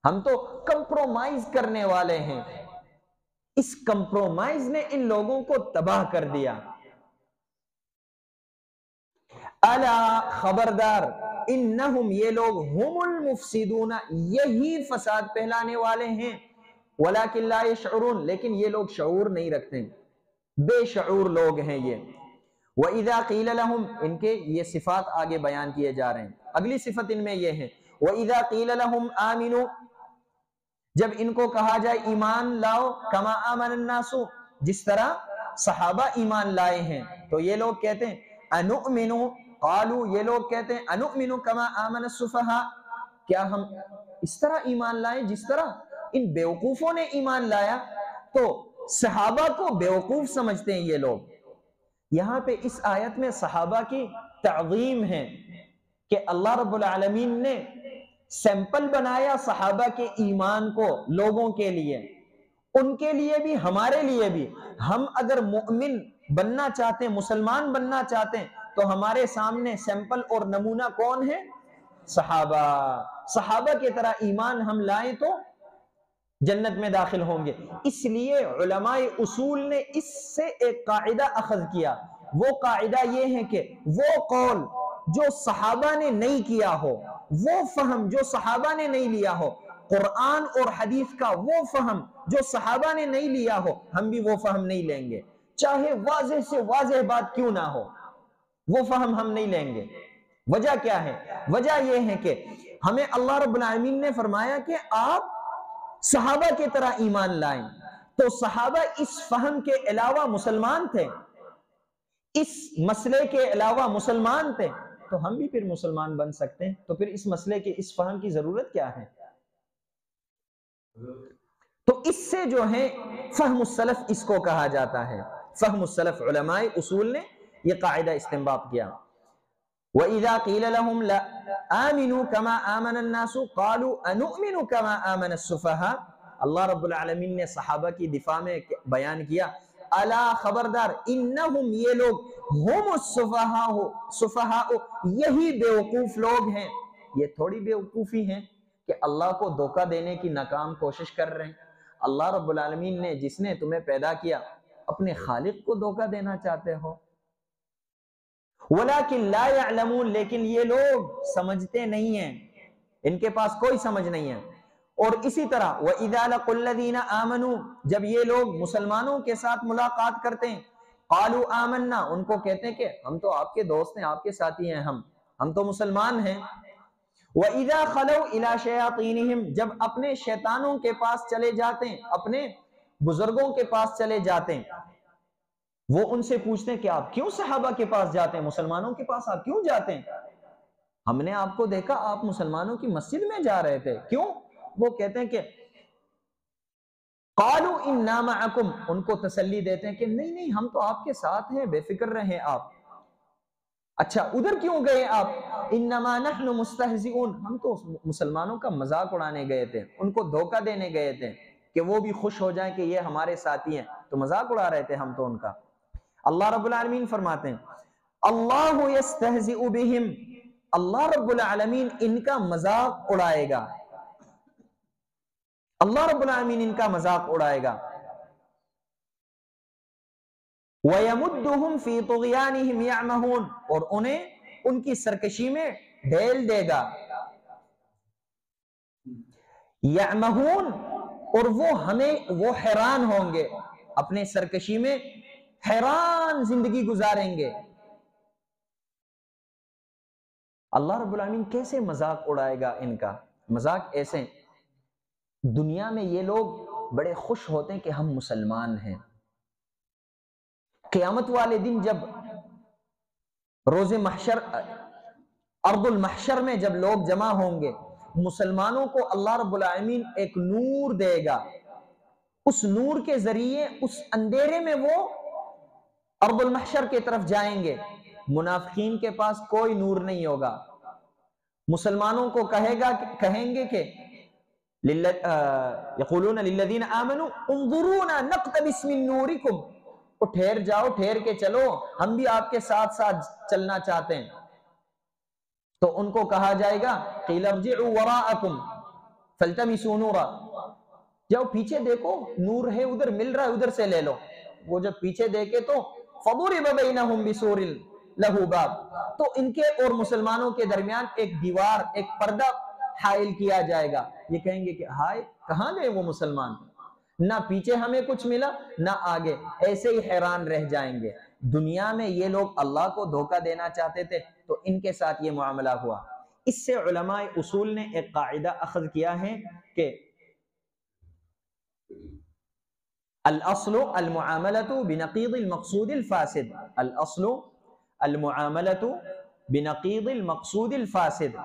[SPEAKER 2] ہم تو کمپرومائز کرنے والے ہیں۔ اس کمپرومائز نے ان لوگوں کو تباہ کر دیا۔ الا، خبردار، انہم، یہ لوگ، ہم المفسدون، یہی فساد پھیلانے والے ہیں، ولکن لا یشعرون، لیکن یہ لوگ شعور نہیں رکھتے، بے شعور لوگ ہیں یہ۔ وَإِذَا قِيلَ لَهُمْ، ان کے یہ صفات آگے بیان کیے جا رہے ہیں، اگلی صفت ان میں یہ ہے۔ وَإِذَا قِيلَ لَهُمْ آمِنُوا، جب ان کو کہا جائے ایمان لاؤ، کما آمن الناس، جس طرح صحابہ ایمان لائے ہیں، تو یہ لوگ کہتے ہیں انؤمن، قالوا، یہ لوگ کہتے ہیں انؤمن کما آمن السفہاء، کیا ہم اس طرح ایمان لائیں جس طرح ان بیوقوفوں نے ایمان لایا؟ تو صحابہ کو بیوقوف سمجھتے ہیں یہ لوگ۔ یہاں پہ اس آیت میں صحابہ کی تعظیم ہے کہ اللہ رب العالمین نے سیمپل بنایا صحابہ کے ایمان کو لوگوں کے لیے، ان کے لیے بھی، ہمارے لیے بھی۔ ہم اگر مؤمن بننا چاہتے ہیں، مسلمان بننا چاہتے ہیں، تو ہمارے سامنے سیمپل اور نمونہ کون ہے؟ صحابہ۔ صحابہ کی طرح ایمان ہم لائیں تو جنت میں داخل ہوں گے۔ اس لیے علماء اصول نے اس سے ایک قاعدہ اخذ کیا، وہ قاعدہ یہ ہے کہ وہ قول جو صحابہ نے نہیں کیا ہو، وہ فہم جو صحابہ نے نہیں لیا ہو، قرآن اور حدیث کا وہ فہم جو صحابہ نے نہیں لیا ہو، ہم بھی وہ فہم نہیں لیں گے، چاہے واضح سے واضح بات کیوں نہ ہو، وہ فہم ہم نہیں لیں گے۔ وجہ کیا ہے؟ وجہ یہ ہے کہ ہمیں اللہ رب العالمین نے فرمایا کہ آپ صحابہ کی طرح ایمان لائیں، تو صحابہ اس فہم کے علاوہ مسلمان تھے، اس مسئلے کے علاوہ مسلمان تھے، تو ہم بھی پھر مسلمان بن سکتے ہیں۔ تو پھر اس مسئلے کی، اس فہم کی ضرورت کیا ہے؟ تو اس سے جو ہے فہم السلف اس کو کہا جاتا ہے۔ فہم السلف، علماء اصول نے یہ قاعدہ استنباط کیا۔ وَإِذَا قِيلَ لَهُمْ لَا آمِنُوا كَمَا آمَنَ النَّاسُ قَالُوا أَنُؤْمِنُ كَمَا آمَنَ السُّفَهَاءُ، اللہ رب العالمین نے صحابہ کی دفاع میں بیان کیا، الا، خبردار، انہم، یہ لوگ، ہم السفہاء، یہی بیوقوف لوگ ہیں۔ یہ تھوڑی بیوقوفی ہیں کہ اللہ کو دھوکہ دینے کی ناکام کوشش کر رہے ہیں۔ اللہ رب العالمین نے، جس نے تمہیں پیدا کیا، اپنے خالق کو دھوکہ دینا چاہتے ہو؟ وَلَكِنْ لَا يَعْلَمُونَ، لیکن یہ لوگ سمجھتے نہیں ہیں، ان کے پاس کوئی سمجھ نہیں ہے۔ اور اسی طرح وَإِذَا لَقُوا الَّذِينَ آمَنُوا، جب یہ لوگ مسلمانوں کے ساتھ ملاقات کرتے ہیں، قَالُوا آمَنَّا، ان کو کہتے ہیں کہ ہم تو آپ کے دوست ہیں، آپ کے ساتھی ہیں، ہم تو مسلمان ہیں۔ وَإِذَا خَلَوْا إِلَى شَيَاطِينِهِمْ، جب اپنے شیطانوں کے پاس چلے جاتے ہیں، اپنے بزرگوں کے پاس چلے جاتے ہیں، وہ ان سے پوچھتے ہیں کہ آپ کیوں صحابہ کے پاس جاتے ہیں، مسلمانوں کے پاس آپ کیوں جاتے ہیں؟ ہم نے آپ کو دیکھا آپ مسلمانوں کی مسجد میں جا رہے تھے، کیوں؟ وہ کہتے ہیں کہ قَالُوا إِنَّا مَعَكُمْ، ان کو تسلی دیتے ہیں کہ نہیں نہیں، ہم تو آپ کے ساتھ ہیں، بے فکر رہیں آپ۔ اچھا ادھر کیوں گئے آپ؟ انما نحن مستہزئون، ہم تو مسلمانوں کا مذاق اڑانے گئے تھے، ان کو دھوکہ دینے گئے تھے کہ وہ بھی خوش ہو جائیں کہ یہ ہمارے ساتھی ہیں، تو مذاق اڑا رہے تھے ہم تو ان کا۔ اللہ رب العالمین فرماتے ہیں اللہ یستہزئ بہم، اللہ رب العالمین ان کا مذاق اڑائے گا، اللہ رب العالمین ان کا مذاق اڑائے گا۔ وَيَمُدُّهُمْ فِي طُغْيَانِهِمْ يَعْمَهُونَ، اور انہیں ان کی سرکشی میں ڈھیل دے گا۔ یعمہون، اور وہ حیران ہوں گے، اپنے سرکشی میں حیران زندگی گزاریں گے۔ اللہ رب العالمین کیسے مذاق اڑائے گا ان کا؟ مذاق ایسے، دنیا میں یہ لوگ بڑے خوش ہوتے ہیں کہ ہم مسلمان ہیں، قیامت والے دن جب روز محشر، ارض المحشر میں جب لوگ جمع ہوں گے، مسلمانوں کو اللہ رب العالمین ایک نور دے گا، اس نور کے ذریعے اس اندھیرے میں وہ ارض المحشر کی طرف جائیں گے۔ منافقین کے پاس کوئی نور نہیں ہوگا، مسلمانوں کو کہیں گے کہ یقولون للذین آمنوا انظرونا نقتبس من نورکم، تو ٹھہر جاؤ، ٹھہر کے چلو، ہم بھی آپ کے ساتھ ساتھ چلنا چاہتے ہیں۔ تو ان کو کہا جائے گا قیل ارجعوا وراءکم فالتمسوا نورا، جاؤ پیچھے دیکھو، نور ہے ادھر مل رہا ہے، ادھر سے لے لو۔ وہ جب پیچھے دیکھے تو فضرب بینہم بسور لہ باب، تو ان کے اور مسلمانوں کے درمیان ایک دیوار، ایک پردہ حائل کیا جائے گا۔ یہ کہیں گے کہ ہائے کہاں گئے وہ مسلمان، نہ پیچھے ہمیں کچھ ملا نہ آگے، ایسے ہی حیران رہ جائیں گے۔ دنیا میں یہ لوگ اللہ کو دھوکہ دینا چاہتے تھے تو ان کے ساتھ یہ معاملہ ہوا۔ اس سے علماء اصول نے ایک قاعدہ اخذ کیا ہے کہ الاصل المعاملۃ بنقیض المقصود الفاسد، الاصل المعاملۃ بنقیض المقصود الفاسد،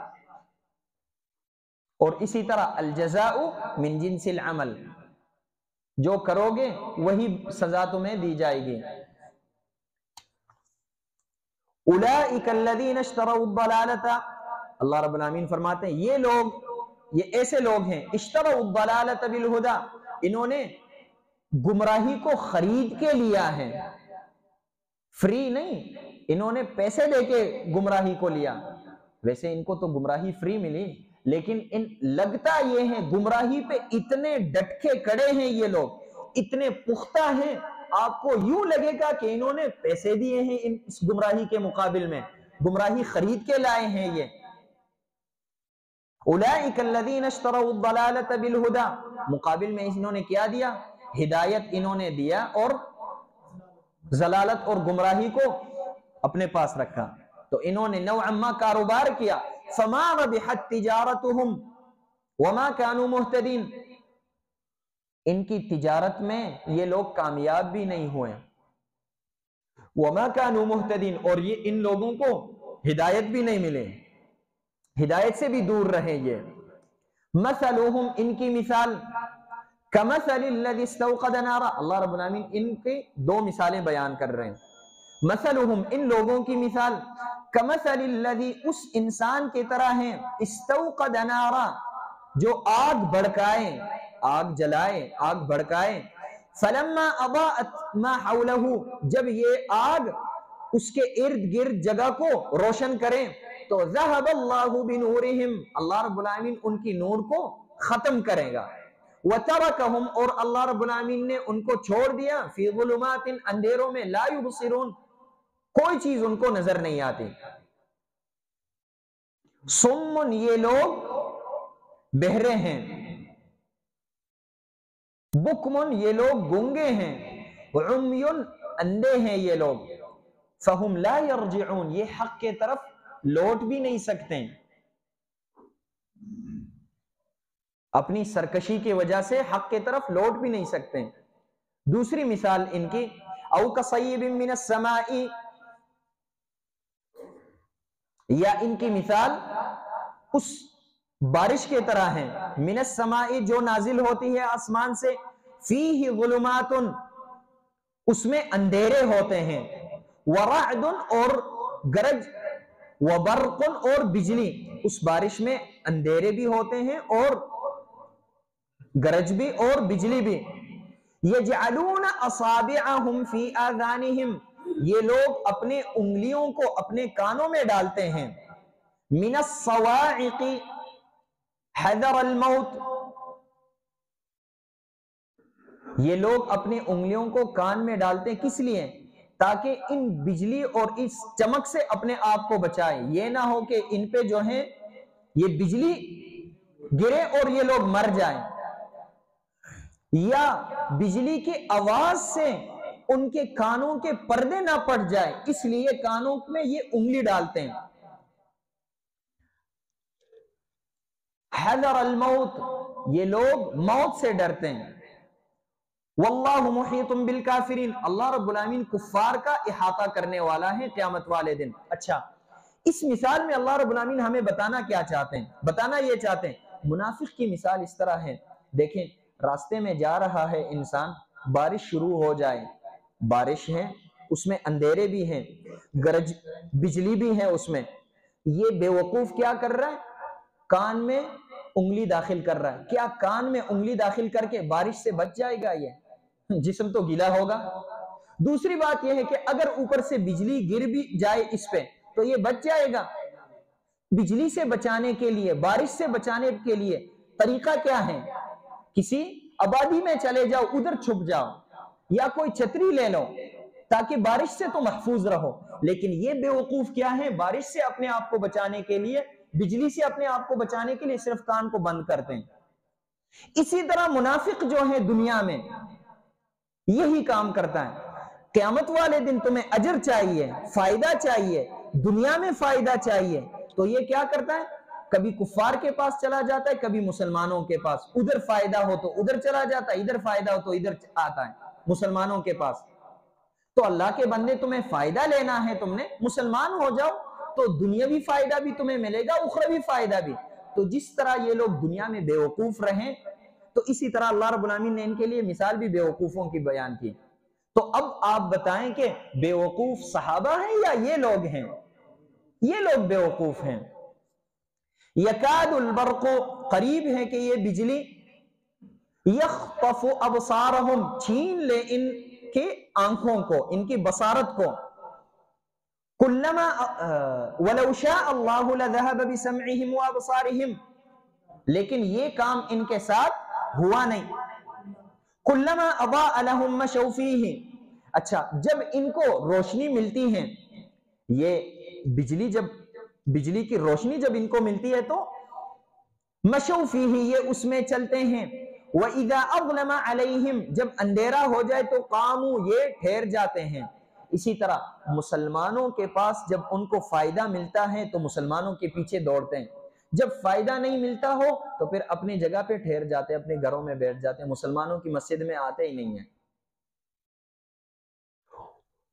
[SPEAKER 2] اور اسی طرح الجزاء من جنس العمل، جو کرو گے وہی سزا تمہیں دی جائے گی۔ اولئک الذین اشتروا الضلالۃ، اللہ رب العالمین فرماتے ہیں یہ لوگ، یہ ایسے لوگ ہیں اشتروا الضلالۃ بالہدی، انہوں نے گمراہی کو خرید کے لیا ہے، فری نہیں، انہوں نے پیسے دے کے گمراہی کو لیا۔ ویسے ان کو تو گمراہی فری ملی، لیکن لگتا یہ ہے گمراہی پہ اتنے ڈٹ کے کڑے ہیں یہ لوگ، اتنے پختہ ہیں، آپ کو یوں لگے گا کہ انہوں نے پیسے دیے ہیں اس گمراہی کے مقابل میں، گمراہی خرید کے لائے ہیں یہ۔ اولئک الذین اشتروا الضلالۃ بالہدی، مقابل میں انہوں نے کیا دیا؟ ہدایت انہوں نے دیا اور ضلالت اور گمراہی کو اپنے پاس رکھا، تو انہوں نے نوعا ما کاروبار کیا۔ فما ربحت تجارتهم وما كانوا مهتدین، ان کی تجارت میں یہ لوگ کامیاب بھی نہیں ہوئے، وما كانوا مهتدین، اور یہ ان لوگوں کو ہدایت بھی نہیں ملے، ہدایت سے بھی دور رہے یہ۔ مثلهم، ان کی مثال، کمثل الذی استوقد نارا، اللہ رب العالمین ان کی دو مثالیں بیان کر رہے ہیں۔ مثلهم، ان لوگوں کی مثال، کمثل الذی، اس انسان کی طرح ہیں، استوقد نارا، جو آگ بھڑکائے، آگ جلائے، آگ بھڑکائے، فلما اضاءت ما حولہ، جب یہ آگ اس کے ارد گرد جگہ کو روشن کریں، تو ذهب اللہ بنورہم، اللہ رب العالمین ان کی نور کو ختم کرے گا۔ وَتَرَكَهُمْ اور اللہ رب العالمین نے ان کو چھوڑ دیا فی ظلمات اندھیروں میں لا یبصرون کوئی چیز ان کو نظر نہیں آتی. سمن یہ لوگ بہرے ہیں، بکمن یہ لوگ گونگے ہیں، عمیٌ اندھے ہیں یہ لوگ، فہم لا یرجعون یہ حق کے طرف لوٹ بھی نہیں سکتے، اپنی سرکشی کی وجہ سے حق کے طرف لوٹ بھی نہیں سکتے. دوسری مثال ان کی او کصیب من السماء یا ان کی مثال اس بارش کے طرح ہے من السماء جو نازل ہوتی ہے آسمان سے، فیہ ظلمات اس میں اندھیرے ہوتے ہیں، ورعد اور گرج، وبرق اور بجلی اس بارش میں اندھیرے بھی ہوتے ہیں اور گرج بھی اور بجلی بھی. یجعلون اصابعہم فی آذانہم یہ لوگ اپنے انگلیوں کو اپنے کانوں میں ڈالتے ہیں، من الصواعق حذر الموت یہ لوگ اپنی انگلیوں کو کان میں ڈالتے ہیں کس لیے؟ تاکہ ان بجلی اور اس چمک سے اپنے آپ کو بچائے، یہ نہ ہو کہ ان پہ جو ہے یہ بجلی گرے اور یہ لوگ مر جائیں، یا بجلی کی آواز سے ان کے کانوں کے پردے نہ پڑ جائے اس لیے کانوں میں یہ انگلی ڈالتے ہیں. حذر الموت یہ لوگ موت سے ڈرتے ہیں. واللہ محیط بالکافرین اللہ رب العالمین کفار کا احاطہ کرنے والا ہے قیامت والے دن. اچھا اس مثال میں اللہ رب العالمین ہمیں بتانا کیا چاہتے ہیں؟ بتانا یہ چاہتے ہیں منافق کی مثال اس طرح ہے، دیکھیں راستے میں جا رہا ہے انسان، بارش شروع ہو جائے، بارش ہے اس میں اندھیرے بھی ہیں، گرج بجلی بھی ہے اس میں، یہ بے وقوف کیا کر رہا ہے؟ کان میں انگلی داخل کر رہا ہے. کیا کان میں انگلی داخل کر کے بارش سے بچ جائے گا؟ یہ جسم تو گیلا ہوگا. دوسری بات یہ ہے کہ اگر اوپر سے بجلی گر بھی جائے اس پہ تو یہ بچ جائے گا. بجلی سے بچانے کے لیے، بارش سے بچانے کے لیے طریقہ کیا ہے؟ کسی آبادی میں چلے جاؤ، ادھر چھپ جاؤ، یا کوئی چھتری لے لو تاکہ بارش سے تو محفوظ رہو. لیکن یہ بے وقوف کیا ہے؟ بارش سے اپنے آپ کو بچانے کے لیے، بجلی سے اپنے آپ کو بچانے کے لیے صرف کان کو بند کرتے ہیں. اسی طرح منافق جو ہے دنیا میں یہی کام کرتا ہے. قیامت والے دن تمہیں اجر چاہیے، فائدہ چاہیے، دنیا میں فائدہ چاہیے، تو یہ کیا کرتا ہے؟ کبھی کفار کے پاس چلا جاتا ہے، کبھی مسلمانوں کے پاس، ادھر فائدہ ہو تو ادھر چلا جاتا ہے، ادھر فائدہ ہو تو ادھر آتا ہے مسلمانوں کے پاس. تو اللہ کے بندے تمہیں فائدہ لینا ہے، تم نے مسلمان ہو جاؤ تو دنیاوی فائدہ بھی تمہیں ملے گا، اخروی فائدہ بھی. تو جس طرح یہ لوگ دنیا میں بے وقوف رہیں تو اسی طرح اللہ رب العالمین نے ان کے لیے مثال بھی بے وقوفوں کی بیان کی. تو اب آپ بتائیں کہ بے وقوف صحابہ ہیں یا یہ لوگ ہیں؟ یہ لوگ بے وقوف ہیں. یکاد البرق قریب ہے کہ یہ بجلی یخطف ابصارہم چھین لے ان کے آنکھوں کو، ان کی بصارت کو. کلما ولو شاء اللہ لذهب بسمعہم وابصارہم لیکن یہ کام ان کے ساتھ ہوا نہیں. کلما اضاء لهم مشوا فیہ اچھا جب ان کو روشنی ملتی ہے، یہ بجلی کی روشنی جب ان کو ملتی ہے تو مشوا فیہ یہ اس میں چلتے ہیں. وَإِذَا أَظْلَمَ عَلَيْهِمْ جب اندھیرا ہو جائے تو قاموا یہ ٹھہر جاتے ہیں. اسی طرح مسلمانوں کے پاس جب ان کو فائدہ ملتا ہے تو مسلمانوں کے پیچھے دوڑتے ہیں، جب فائدہ نہیں ملتا ہو تو پھر اپنی جگہ پہ ٹھہر جاتے ہیں، اپنے گھروں میں بیٹھ جاتے ہیں، مسلمانوں کی مسجد میں آتے ہی نہیں ہیں.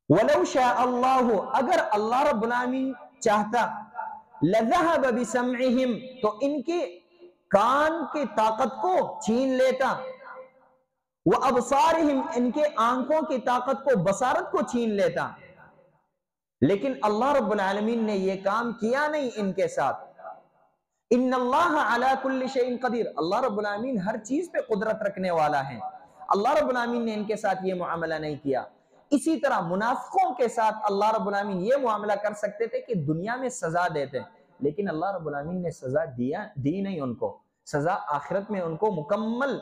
[SPEAKER 2] وَلَوْ شَاءَ اللَّهُ اگر اللہ رب العالمین چاہتا لَذَهَبَ بِسَمْعِهِمْ تو ان کے کان کی طاقت کو چھین لیتا، وَأَبْصَارِهِمْ ان کے آنکھوں کی طاقت کو، بصارت کو چھین لیتا. لیکن اللہ رب العالمین نے یہ کام کیا نہیں ان کے ساتھ. ان اللہ علی کل شیء قدیر اللہ رب العالمین ہر چیز پہ قدرت رکھنے والا ہے. اللہ رب العالمین نے ان کے ساتھ یہ معاملہ نہیں کیا. اسی طرح منافقوں کے ساتھ اللہ رب العالمین یہ معاملہ کر سکتے تھے کہ دنیا میں سزا دیتے، لیکن اللہ رب العالمین نے سزا دی نہیں، ان کو سزا آخرت میں ان کو مکمل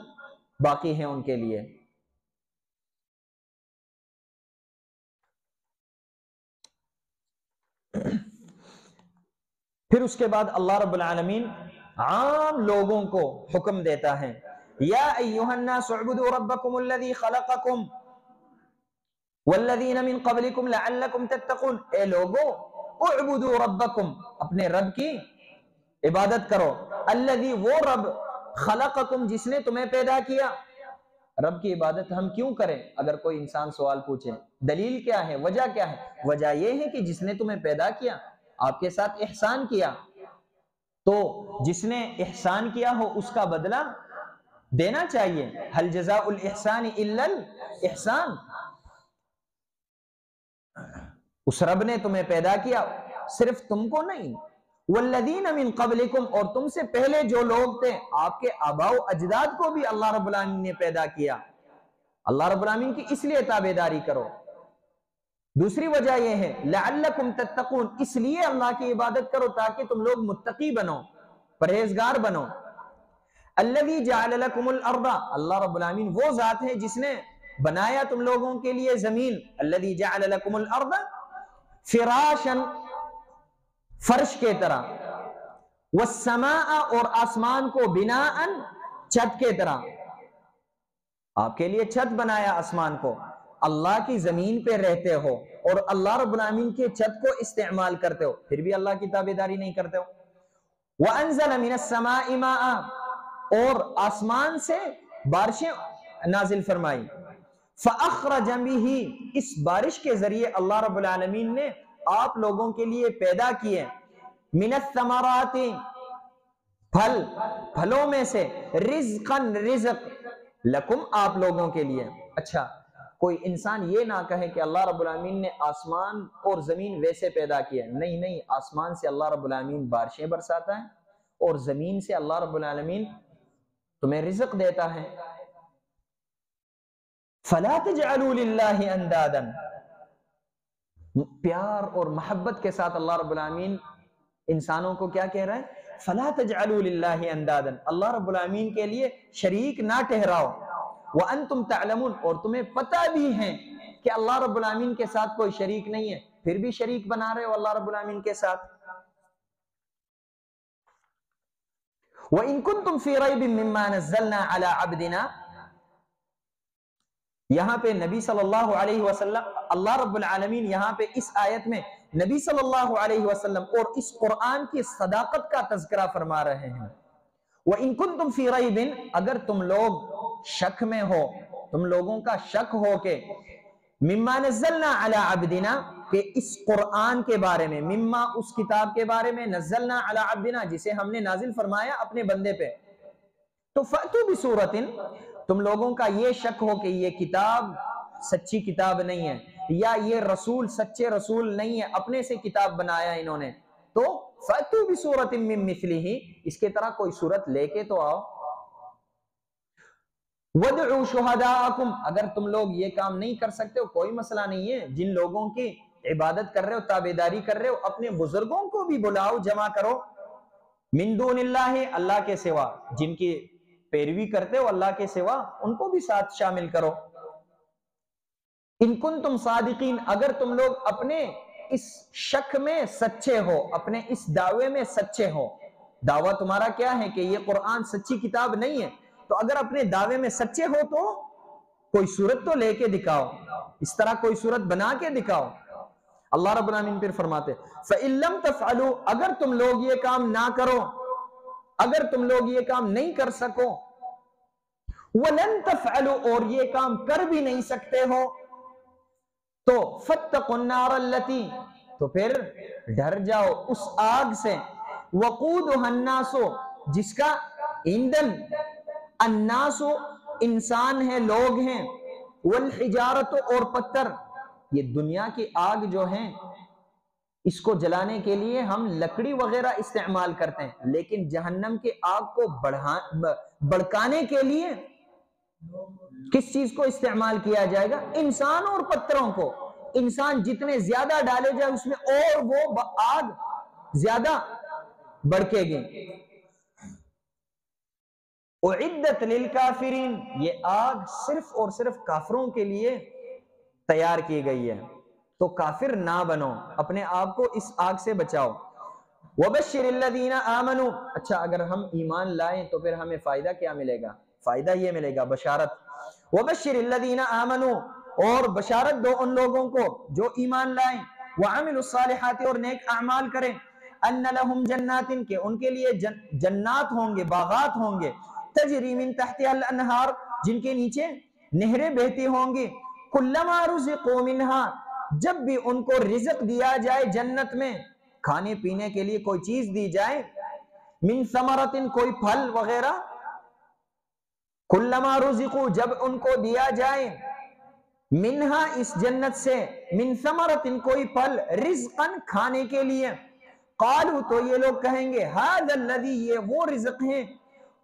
[SPEAKER 2] باقی ہیں ان کے لیے۔ پھر اس کے بعد اللہ رب العالمین عام لوگوں کو حکم دیتا ہے، یا ایھا الناس اعبدوا ربکم الذی خلقکم والذین من قبلکم لعلکم تتقون، اے لوگو اعبدوا ربکم، اپنے رب کی عبادت کرو، الذی، وہ رب، خلقکم، جس نے تمہیں پیدا کیا۔ رب کی عبادت ہم کیوں کریں؟ اگر کوئی انسان سوال پوچھے دلیل کیا ہے، وجہ کیا ہے؟ وجہ یہ ہے کہ جس نے تمہیں پیدا کیا، آپ کے ساتھ احسان کیا، تو جس نے احسان کیا ہو اس کا بدلہ دینا چاہیے۔ هل جزاء الاحسان الا الاحسان، اس رب نے تمہیں پیدا کیا، صرف تم کو نہیں، والذین من قبلکم، اور تم سے پہلے جو لوگ تھے، آپ کے آباء و اجداد کو بھی اللہ رب العالمین نے پیدا کیا۔ اللہ رب العالمین کی اس لیے تابعداری کرو۔ دوسری وجہ یہ ہے لعلکم تتقون، اس لیے اللہ کی عبادت کرو تاکہ تم لوگ متقی بنو، پرہیزگار بنو۔ الذی جعل لکم الارض، اللہ رب العالمین وہ ذات ہے جس نے بنایا تم لوگوں کے لیے زمین، الذی جعل لکم الارض فراشا، فرش کے طرح، والسماء، اور آسمان کو، بناء، چھت کے طرح، آپ کے لیے چھت بنایا آسمان کو، اللہ کی زمین پہ رہتے ہو اور اللہ رب العالمین کے چھت کو استعمال کرتے ہو، پھر بھی اللہ کی تابعداری نہیں کرتے ہو۔ وَأَنزَلَ مِنَ السَّمَاءِ مَاءً، اور آسمان سے بارشیں نازل فرمائی، فَأَخْرَجَ بِهِ، اس بارش کے ذریعے اللہ رب العالمین نے آپ لوگوں کے لیے پیدا کیے، مِنَ الثَّمَرَاتِ، پھل، پھلوں میں سے، رِزْقًا، رزق، لکم، آپ لوگوں کے لیے۔ اچھا، کوئی انسان یہ نہ کہے کہ اللہ رب العالمین نے آسمان اور زمین ویسے پیدا کیا، نہیں نہیں، آسمان سے اللہ رب العالمین بارشیں برساتا ہے اور زمین سے اللہ رب العالمین تمہیں رزق دیتا ہے۔ فَلَا تَجْعَلُوا لِلَّهِ أَنْدَادًا، پیار اور محبت کے ساتھ اللہ رب العالمین انسانوں کو کیا کہہ رہا ہے؟ فَلَا تَجْعَلُوا لِلَّهِ أَنْدَادًا، اللہ رب العالمین کے لیے شریک نہ ٹھہراؤ، وَأَنْتُمْ تَعْلَمُونَ، اور تمہیں پتہ بھی ہے کہ اللہ رب العالمین کے ساتھ کوئی شریک نہیں ہے، پھر بھی شریک بنا رہے ہو اللہ رب العالمین کے ساتھ۔ وَإِن كُنتُمْ فِي رَيْبٍ مِّمَّا نَزَّلْنَا عَلَىٰ عَبْدِنَا، یہاں پہ نبی صلی اللہ علیہ وسلم، اللہ رب العالمین یہاں پہ اس آیت میں نبی صلی اللہ علیہ وسلم اور اس قرآن کی صداقت کا تذکرہ فرما رہے ہیں۔ وَإِن كُنتُمْ فِي رَيْبٍ، اگر تم لوگ شک میں ہو، تم لوگوں کا شک ہو کہ مما نزلنا علی عبدنا، کہ اس قرآن کے بارے میں، مما اس کتاب کے بارے میں، نزلنا علی عبدنا جسے ہم نے نازل فرمایا اپنے بندے پہ، تو فأتوا بسورۃ، تم لوگوں کا یہ شک ہو کہ یہ کتاب سچی کتاب نہیں ہے یا یہ رسول سچے رسول نہیں ہے، اپنے سے کتاب بنایا انہوں نے، تو فأتوا بسورۃ من مثلہ، اس کے طرح کوئی صورت لے کے تو آؤ۔ وَادْعُوا شُهَدَاءَكُمْ، اگر تم لوگ یہ کام نہیں کر سکتے ہو کوئی مسئلہ نہیں ہے، جن لوگوں کی عبادت کر رہے ہو، تابعداری کر رہے ہو، اپنے بزرگوں کو بھی بلاؤ، جمع کرو، من دون اللہ، اللہ کے سوا، جن کی پیروی کرتے ہو اللہ کے سوا، ان کو بھی ساتھ شامل کرو۔ ان کنتم صادقین، اگر تم لوگ اپنے اس شک میں سچے ہو، اپنے اس دعوے میں سچے ہو، دعویٰ تمہارا کیا ہے کہ یہ قرآن سچی کتاب نہیں ہے، تو اگر اپنے دعوے میں سچے ہو تو کوئی صورت تو لے کے دکھاؤ، اس طرح کوئی صورت بنا کے دکھاؤ۔ اللہ رب العالمین پھر فرماتے فَإِن لَمْ تَفْعَلُوا، اگر تم لوگ یہ کام نہ کرو، اگر تم لوگ یہ کام نہیں کر سکو، وَلَن تَفْعَلُوا، اور یہ کام کر بھی نہیں سکتے ہو، تو فَاتَّقُوا النَّارَ الَّتِي، تو پھر ڈر جاؤ اس آگ سے، وَقُودُهَا النَّاسُ، جس کا ایندھن الناس، انسان ہے، لوگ ہیں، والحجارت، اور پتھر، یہ دنیا کی آگ جو ہیں اس کو جلانے کے لیے ہم لکڑی وغیرہ استعمال کرتے ہیں، لیکن جہنم کے آگ کو بڑھکانے کے لیے کس چیز کو استعمال کیا جائے گا؟ انسان اور پتھروں کو، انسان جتنے زیادہ ڈالے جائے اس میں اور وہ آگ زیادہ بڑھکے گی۔ اعدت للکافرین، یہ آگ صرف اور صرف کافروں کے لیے تیار کی گئی ہے، تو کافر نہ بنو، اپنے آپ کو اس آگ سے بچاؤ۔ وبشر الذین آمنوا، اچھا اگر ہم ایمان لائیں تو پھر ہمیں فائدہ کیا ملے گا؟ فائدہ یہ ملے گا بشارت۔ وبشر الذین آمنوا، اور بشارت دو ان لوگوں کو جو ایمان لائیں، وعملوا الصالحات، اور نیک اعمال کریں، ان لہم جنات، کہ ان کے لیے جنات ہوں گے، باغات ہوں گے، تجری من تحتها الانہار، جن کے نیچے نہریں بہتی ہوں گی، کلما رزقوا منها، جب بھی ان کو رزق دیا جائے جنت میں، کھانے پینے کے لیے کوئی چیز دی جائے، من ثمرۃ، کوئی پھل وغیرہ، کلما رزقوا، جب ان کو دیا جائے، منہا، اس جنت سے، من ثمرۃ، کوئی پھل، رزقا، کھانے کے لیے، قالوا، تو یہ لوگ کہیں گے، ھذا الذی، یہ وہ رزق ہیں،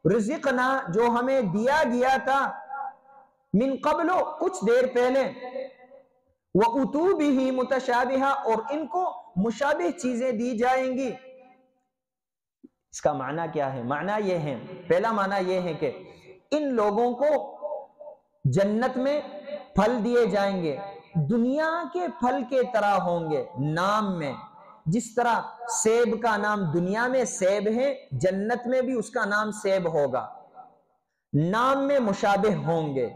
[SPEAKER 2] رزقنا، جو ہمیں دیا گیا تھا، من قبل، کچھ دیر پہلے، وَأُتُوا بِهِ مُتَشَابِهًا، اور ان کو مشابہ چیزیں دی جائیں گی۔ اس کا معنی کیا ہے؟ معنی یہ ہے، پہلا معنی یہ ہے کہ ان لوگوں کو جنت میں پھل دیے جائیں گے، دنیا کے پھل کے طرح ہوں گے نام میں، جس طرح سیب کا نام دنیا میں سیب ہے، جنت میں بھی اس کا نام سیب ہوگا، نام میں مشابہ ہوں گے۔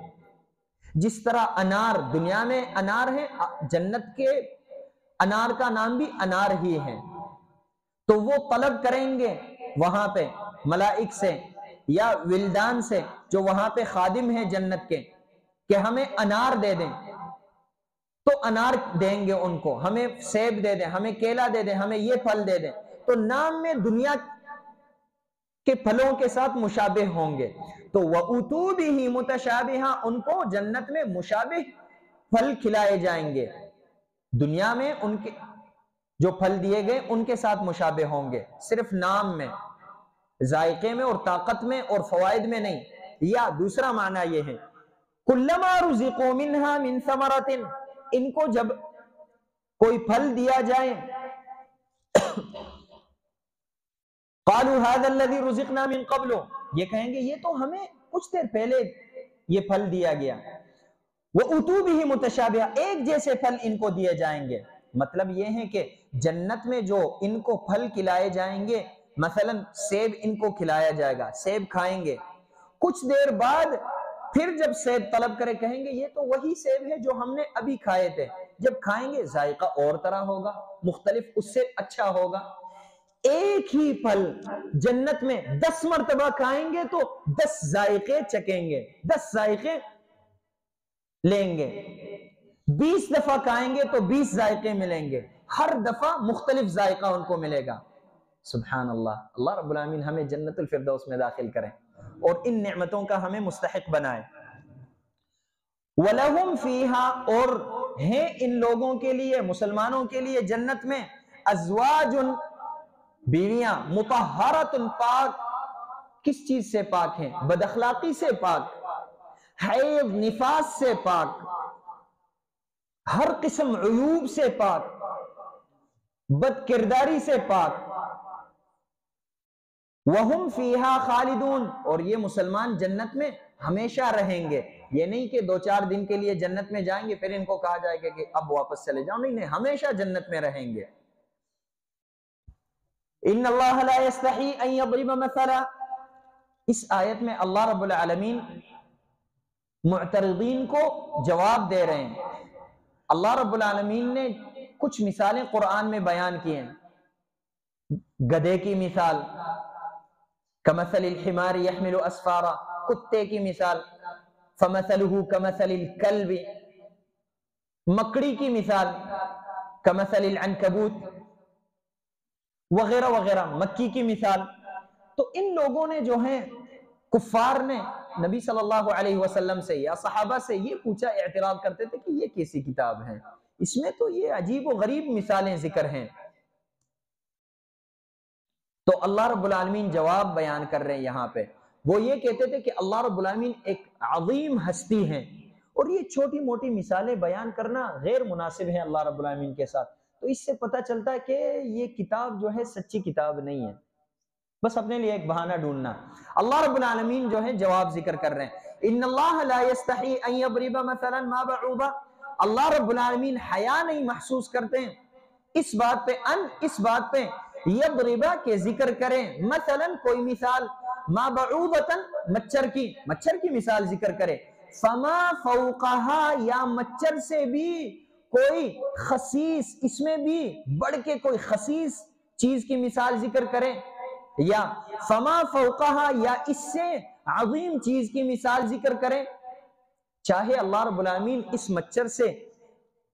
[SPEAKER 2] جس طرح انار دنیا میں انار ہے، جنت کے انار کا نام بھی انار ہی ہے، تو وہ طلب کریں گے وہاں پہ ملائک سے یا ولدان سے جو وہاں پہ خادم ہیں جنت کے، کہ ہمیں انار دے دیں، تو انار دیں گے ان کو، ہمیں سیب دے دیں، ہمیں کیلا دے دیں، ہمیں یہ پھل دے دیں، تو نام میں دنیا کے پھلوں کے ساتھ مشابہ ہوں گے۔ تو وَأُتُوا بِهِ مُتَشَابِهًا، ان کو جنت میں مشابہ پھل کھلائے جائیں گے، دنیا میں ان کے جو پھل دیے گئے ان کے ساتھ مشابہ ہوں گے، صرف نام میں، ذائقے میں اور طاقت میں اور فوائد میں نہیں۔ یا دوسرا معنی یہ ہے، کلما رزقوا منها من ثمرۃ، ان کو جب کوئی پھل دیا جائے، قالوا هذا الذي رزقنا من قبل، یہ کہیں گے یہ تو ہمیں کچھ دیر پہلے یہ پھل دیا گیا، وَأُتُوا بِهِ مُتَشَابِهًا، ایک جیسے پھل ان کو دیے جائیں گے۔ مطلب یہ ہے کہ جنت میں جو ان کو پھل کھلائے جائیں گے، مثلا سیب ان کو کھلایا جائے گا، سیب کھائیں گے، کچھ دیر بعد پھر جب سیب طلب کرے کہیں گے یہ تو وہی سیب ہے جو ہم نے ابھی کھائے تھے، جب کھائیں گے ذائقہ اور طرح ہوگا، مختلف، اس سے اچھا ہوگا۔ ایک ہی پھل جنت میں 10 مرتبہ کھائیں گے تو 10 ذائقے چکیں گے، 10 ذائقے لیں گے، 20 دفعہ کھائیں گے تو 20 ذائقے ملیں گے، ہر دفعہ مختلف ذائقہ ان کو ملے گا۔ سبحان اللہ، اللہ رب العالمین ہمیں جنت الفردوس میں داخل کریں اور ان نعمتوں کا ہمیں مستحق بنائے۔ وَلَهُمْ فِيهَا، اور ہیں ان لوگوں کے لیے، مسلمانوں کے لیے جنت میں، ازواج، بیویاں، مطہرات، پاک، کس چیز سے پاک ہیں؟ بد اخلاقی سے پاک، حیض نفاس سے پاک، ہر قسم عیوب سے پاک، بد کرداری سے پاک، وَهُمْ فِيهَا خَالِدُونَ، اور یہ مسلمان جنت میں ہمیشہ رہیں گے۔ یہ نہیں کہ 2-4 دن کے لیے جنت میں جائیں گے پھر ان کو کہا جائے گا کہ اب واپس چلے جاؤ، نہیں، ہمیشہ جنت میں رہیں گے۔ ان اللہ لا یستحی ان یضرب مثلا، اس آیت میں اللہ رب العالمین معترضین کو جواب دے رہے ہیں۔ اللہ رب العالمین نے کچھ مثالیں قرآن میں بیان کی ہیں، گدھے کی مثال، کمثل الحمار یحمل اسفارا، کتے کی مثال، فمثلہ کمثل الکلب، مکڑی کی مثال، کمثل العنکبوت، وغیرہ وغیرہ، مکی کی مثال۔ تو ان لوگوں نے جو ہیں کفار نے نبی صلی اللہ علیہ وسلم سے یا صحابہ سے یہ پوچھا، اعتراض کرتے تھے کہ یہ کیسی کتاب ہے، اس میں تو یہ عجیب و غریب مثالیں ذکر ہیں۔ تو اللہ رب العالمین جواب بیان کر رہے ہیں یہاں پہ، وہ یہ کہتے تھے کہ اللہ رب العالمین ایک عظیم ہستی ہیں اور یہ چھوٹی موٹی مثالیں بیان کرنا غیر مناسب ہے اللہ رب العالمین کے ساتھ۔ تو اس سے پتہ چلتا ہے کہ یہ کتاب جو ہے سچی کتاب نہیں ہے، بس اپنے لیے ایک بہانہ ڈھونڈنا. اللہ رب العالمین جو ہے جواب ذکر کر رہے ہیں. ان اللہ لا یستحی ان یضرب مثلا ما بعوضہ، اللہ رب العالمین حیا نہیں محسوس کرتے ہیں اس بات پہ یضربا کے ذکر کریں، مثلا کوئی مثال، ما بعوضۃ مچھر کی مثال ذکر کرے، فما فوقها یا مچھر سے بھی کوئی خسیس، اس میں بھی بڑھ کے کوئی خسیس چیز کی مثال ذکر کرے، یا فما فوقها یا اس سے عظیم چیز کی مثال ذکر کرے. چاہے اللہ رب العالمین اس مچھر سے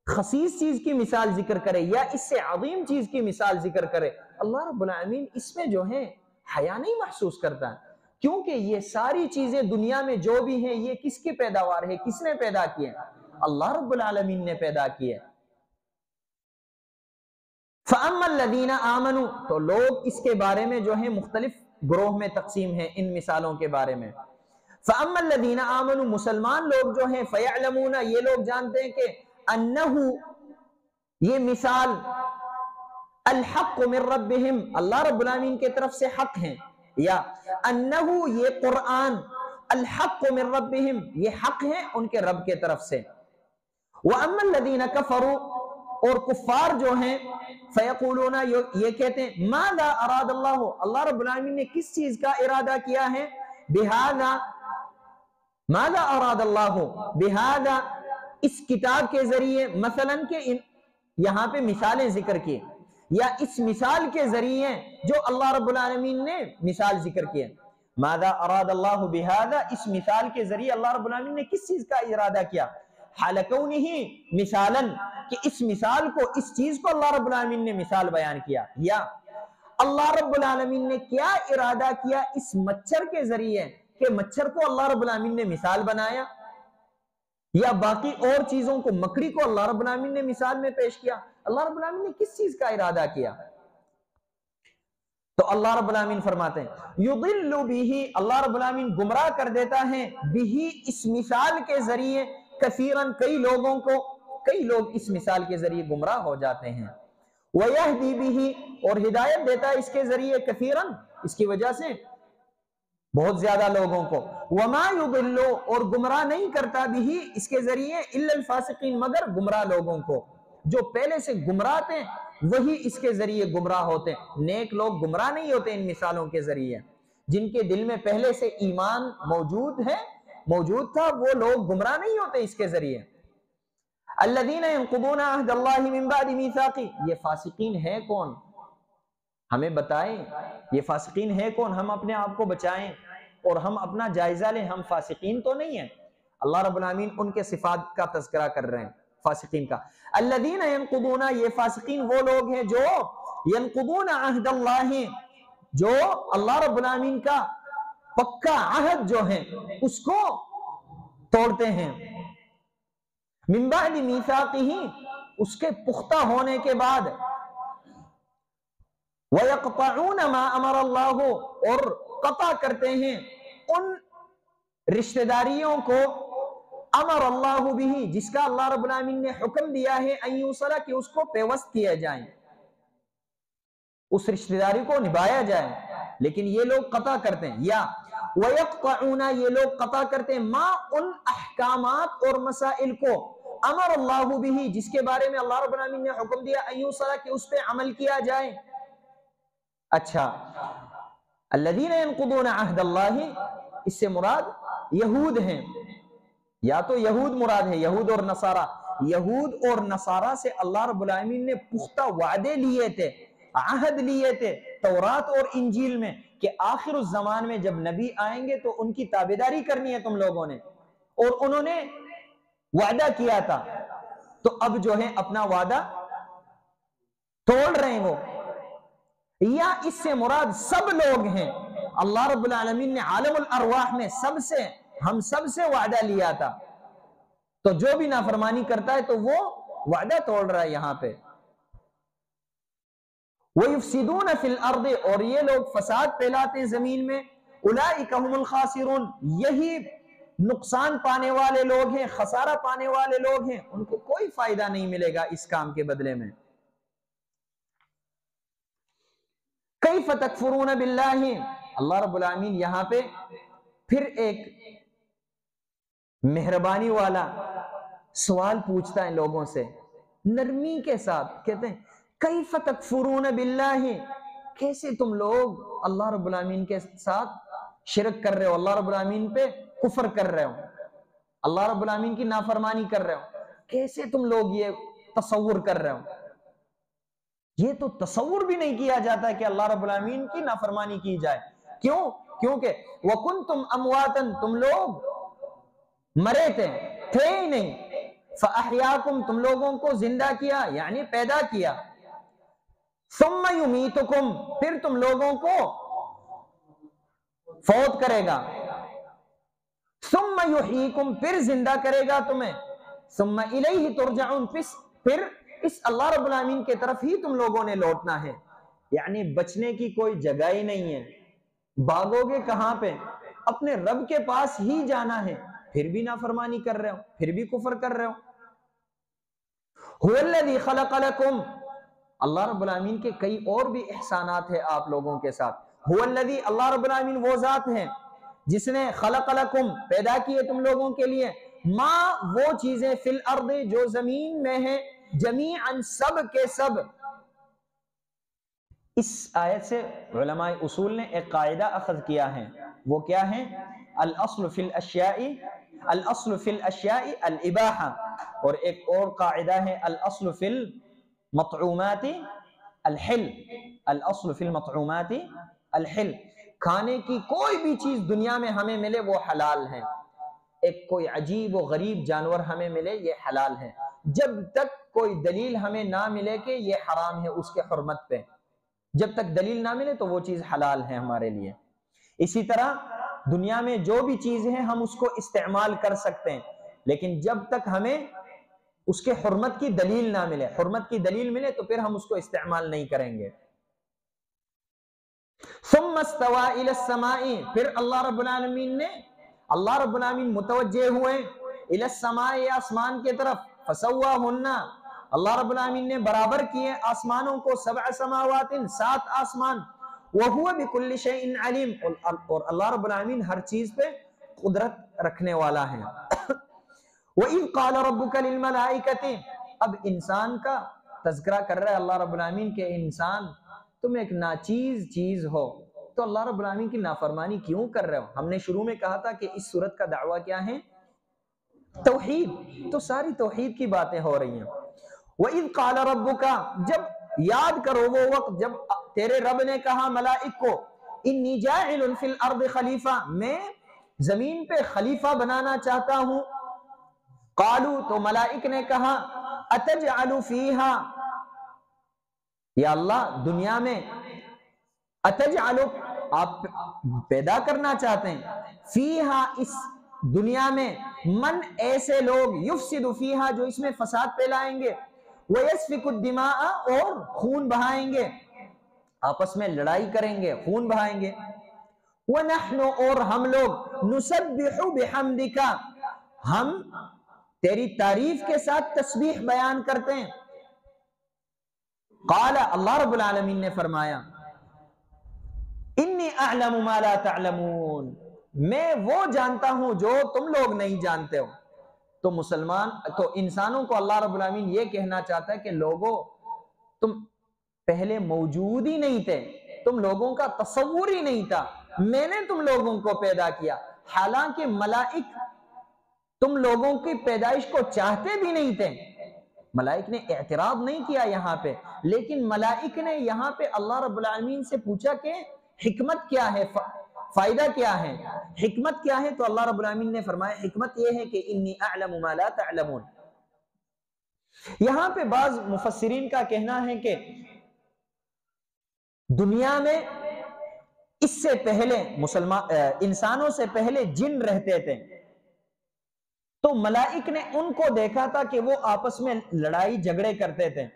[SPEAKER 2] خسیس چیز کی مثال ذکر کرے یا اس سے عظیم چیز کی مثال ذکر کرے، اللہ رب العالمین اس میں جو ہے حیا نہیں محسوس کرتا، کیونکہ یہ ساری چیزیں دنیا میں جو بھی ہیں یہ کس کی پیداوار ہے، کس نے پیدا کی ہے؟ اللہ رب العالمین نے پیدا کی ہے. فَأَمَّا الَّذِينَ آمَنُوا، تو لوگ اس کے بارے میں جو ہے مختلف گروہ میں تقسیم ہیں ان مثالوں کے بارے میں. فَأَمَّا الَّذِينَ آمَنُوا، مسلمان لوگ جو ہیں، فَيَعْلَمُونَ، یہ لوگ جانتے ہیں کہ اَنَّهُ، یہ مثال، الْحَقُّ مِن رَبِّهِمْ، اللہ رب العالمین کے طرف سے حق ہیں، یا اَنَّهُ، یہ قرآن، الْحَقُّ مِن رَبِّهِمْ، یہ حق ہیں ان کے رب کے طرف سے. وَأَمَّا الَّذِينَ كَفَرُوا، اور کفار جو ہیں، فَيَقُولُونَ، یہ کہتے ہیں، مَاذَا أَرَادَ اللَّهُ، اللہ رب العالمین نے کس چیز کا ارادہ کیا ہے، بِهَذَا، ماذا اراد اللہ، بہذا، اس کتاب کے ذریعے، مثلا کہ یہاں پہ مثالیں ذکر کی، یا اس مثال کے ذریعے جو اللہ رب العالمین نے مثال ذکر کی. ماذا اراد اللہ بہذا، اس مثال کے ذریعے اللہ رب العالمین نے کس چیز کا ارادہ کیا، حال کونہ مثالا، کہ اس مثال کو، اس چیز کو اللہ رب العالمین نے مثال بیان کیا، یا اللہ رب العالمین نے کیا ارادہ کیا اس مچھر کے ذریعے کہ مچھر کو اللہ رب العالمین نے مثال بنایا، یا باقی اور چیزوں کو، مکڑی کو اللہ رب العالمین نے مثال میں پیش کیا، اللہ رب العالمین نے کس چیز کا ارادہ کیا؟ تو اللہ رب العالمین فرماتے ہیں یضل بہ، اللہ رب العالمین گمراہ کر دیتا ہے، بہ، اس مثال کے ذریعے، کثیرن، کئی لوگوں کو، کئی لوگ اس مثال کے ذریعے گمراہ ہو جاتے ہیں، ویہدی بہ، اور ہدایت دیتا ہے اس کے ذریعے، کثیرن، اس کی وجہ سے بہت زیادہ لوگوں کو، وما یضل، اور گمراہ نہیں کرتا بھی اس کے ذریعے، الا الفاسقین، مگر گمراہ لوگوں کو، جو پہلے سے گمراہ تھے وہی اس کے ذریعے گمراہ ہوتے ہیں. نیک لوگ گمراہ نہیں ہوتے ان مثالوں کے ذریعے، جن کے دل میں پہلے سے ایمان موجود تھا، وہ لوگ گمراہ نہیں ہوتے اس کے ذریعے. الذین ینقضون عہد اللہ من بعد میثاقہ، یہ فاسقین ہے کون؟ ہمیں بتائیں یہ فاسقین ہے کون، ہم اپنے آپ کو بچائیں اور ہم اپنا جائزہ لیں، ہم فاسقین تو نہیں ہیں. اللہ رب العالمین ان کے صفات کا تذکرہ کر رہے ہیں، فاسقین کا. الذین ینقضون، یہ فاسقین وہ لوگ ہیں جو ینقضون عہد اللہ، جو اللہ رب العالمین کا پکا عہد جو ہے اس کو توڑتے ہیں، من بعد میثاقہ، اس کے پختہ ہونے کے بعد، وَيَقْطَعُونَ مَا أَمَرَ اللَّهُ، اور قطع کرتے ہیں ان رشتہ داریوں کو، امر اللہ بھی، جس کا اللہ رب العالمین نے حکم دیا ہے، ان یوصل، کہ اس کو پیوست کیا جائیں، اس رشتہ داری کو نبھایا جائے، لیکن یہ لوگ قطع کرتے ہیں. یا وَيَقْطَعُونَ، یہ لوگ قطع کرتے ہیں، ما، ان احکامات اور مسائل کو، امر اللہ بھی، جس کے بارے میں اللہ رب العالمین نے حکم دیا، ان یوصل، کہ اس پہ عمل کیا جائے. اچھا، الذین ینقضون عہد اللہ، اس سے مراد یہود ہیں، یا تو یہود مراد ہے، یہود اور نصارہ. یہود اور نصارہ سے اللہ رب العالمین نے پختہ وعدے لیے تھے، عہد لیے تھے تورات اور انجیل میں، کہ آخر الزمان میں جب نبی آئیں گے تو ان کی تابعداری کرنی ہے تم لوگوں نے، اور انہوں نے وعدہ کیا تھا، تو اب جو ہے اپنا وعدہ توڑ رہے ہیں وہ. یا اس سے مراد سب لوگ ہیں، اللہ رب العالمین نے عالم الارواح میں ہم سب سے وعدہ لیا تھا، تو جو بھی نافرمانی کرتا ہے تو وہ وعدہ توڑ رہا ہے یہاں پہ. وَيُفْسِدُونَ فِي الْأَرْضِ، اور یہ لوگ فساد پھیلاتے ہیں زمین میں، أُولَئِكَ هُمُ الْخَاسِرُونَ، یہی نقصان پانے والے لوگ ہیں، خسارہ پانے والے لوگ ہیں، ان کو کوئی فائدہ نہیں ملے گا اس کام کے بدلے میں. کیف تکفرون باللہ، اللہ رب العالمین یہاں پہ پھر ایک مہربانی والا سوال پوچھتا ہے لوگوں سے نرمی کے ساتھ، کہتے ہیں کیف تکفرون باللہ، کیسے تم لوگ اللہ رب العالمین کے ساتھ شرک کر رہے ہو، اللہ رب العالمین پہ کفر کر رہے ہو، اللہ رب العالمین کی نافرمانی کر رہے ہو، کیسے تم لوگ یہ تصور کر رہے ہو؟ یہ تو تصور بھی نہیں کیا جاتا کہ اللہ رب العالمین کی نافرمانی کی جائے۔ کیوں؟ کیونکہ وَكُنْتُمْ أَمْوَاتًا، تم لوگ مرے تھے ہی نہیں، فَأَحْيَاكُمْ، تم لوگوں کو زندہ کیا یعنی پیدا کیا، ثُمَّ يُمِيتُكُمْ، پھر تم لوگوں کو فوت کرے گا، ثُمَّ يُحْيِيكُمْ، پھر زندہ کرے گا تمہیں، ثُمَّ إِلَيْهِ تُرْجَعُونَ، پھر اس اللہ رب العالمین کے طرف ہی تم لوگوں نے لوٹنا ہے، یعنی بچنے کی کوئی جگہ ہی نہیں ہے، بھاگو گے کہاں پہ؟ اپنے رب کے پاس ہی جانا ہے، پھر بھی نافرمانی کر رہے ہو، پھر بھی کفر کر رہے ہو۔ هُوَ الَّذِي خَلَقَ لَكُمْ، اللہ رب العالمین کے کئی اور بھی احسانات ہیں آپ لوگوں کے ساتھ۔ هُوَ الَّذِي، اللہ رب العالمین وہ ذات ہے جس نے خلق لکم، پیدا کیے تم لوگوں کے لیے، ما، وہ چیزیں، فی الارض، جو زمین میں ہیں، جمیعاً، سب کے سب۔ اس آیت سے علماء اصول نے ایک قاعدہ اخذ کیا ہے، وہ کیا ہے؟ الاصل فی الاشیاء، الاصل فی الاشیاء الاباحہ، اور ایک اور قاعدہ ہے الاصل فی المطعومات الحل، الاصل فی المطعومات الحل، کھانے کی کوئی بھی چیز دنیا میں ہمیں ملے وہ حلال ہے، ایک کوئی عجیب و غریب جانور ہمیں ملے یہ حلال ہے، جب تک کوئی دلیل ہمیں نہ ملے کہ یہ حرام ہے اس کے حرمت پہ، جب تک دلیل نہ ملے تو وہ چیز حلال ہے ہمارے لیے۔ اسی طرح دنیا میں جو بھی چیز ہے ہم اس کو استعمال کر سکتے ہیں، لیکن جب تک ہمیں اس کے حرمت کی دلیل نہ ملے، حرمت کی دلیل ملے تو پھر ہم اس کو استعمال نہیں کریں گے۔ ثم استوى الى السماء، پھر اللہ رب العالمین متوجہ ہوئے الى السماء، آسمان کی طرف، فسواہن، اللہ رب العالمین نے برابر کیے آسمانوں کو، 7 سماوات، 7 آسمان، وہو بکل شیء علیم، اور اللہ رب العالمین ہر چیز پہ قدرت رکھنے والا ہے۔ وَإِذْ قَالَ رَبُّكَ لِلْمَلَائِكَةِ، اب انسان کا تذکرہ کر رہا ہے اللہ رب العالمین کہ انسان تم ایک ناچیز چیز ہو، تو اللہ رب العالمین کی نافرمانی کیوں کر رہے ہو؟ ہم نے شروع میں کہا تھا کہ اس سورت کا دعویٰ کیا ہے؟ توحید، تو ساری توحید کی باتیں ہو رہی ہیں۔ وَإِذْ قَالَ رَبُّكَ، جب یاد کرو وہ وقت جب تیرے رب نے کہا ملائک کو، اِنِّي جَاعِلٌ فِي الْأَرْضِ خلیفہ، میں زمین پہ خلیفہ بنانا چاہتا ہوں۔ قالو، تو ملائک نے کہا، اَتَجْعَلُ فِيهَا، یا اللہ دنیا میں، اَتَجْعَلُ، آپ پیدا کرنا چاہتے ہیں، فِيهَا، اس دنیا میں، من، ایسے لوگ، یفسد فیہا، جو اس میں فساد پھیلائیں گے، ویسفک الدماء، اور خون بہائیں گے، آپس میں لڑائی کریں گے، خون بہائیں گے، ونحن، اور ہم لوگ، نسبح بحمدک، ہم تیری تعریف کے ساتھ تسبیح بیان کرتے ہیں۔ قال، اللہ رب العالمین نے فرمایا، انی اعلم ما لا تعلمون، میں وہ جانتا ہوں جو تم لوگ نہیں جانتے ہو۔ تو انسانوں کو اللہ رب العالمین یہ کہنا چاہتا ہے کہ لوگوں، تم پہلے موجود ہی نہیں تھے، تم لوگوں کا تصور ہی نہیں تھا، میں نے تم لوگوں کو پیدا کیا، حالانکہ ملائک تم لوگوں کی پیدائش کو چاہتے بھی نہیں تھے۔ ملائک نے اعتراض نہیں کیا یہاں پہ، لیکن ملائک نے یہاں پہ اللہ رب العالمین سے پوچھا کہ حکمت کیا ہے، فائدہ کیا ہے، حکمت کیا ہے؟ تو اللہ رب العالمین نے فرمایا حکمت یہ ہے کہ انی اعلم ما لا تعلمون۔ یہاں پہ بعض مفسرین کا کہنا ہے کہ دنیا میں اس سے پہلے انسانوں سے پہلے جن رہتے تھے، تو ملائک نے ان کو دیکھا تھا کہ وہ آپس میں لڑائی جھگڑے کرتے تھے،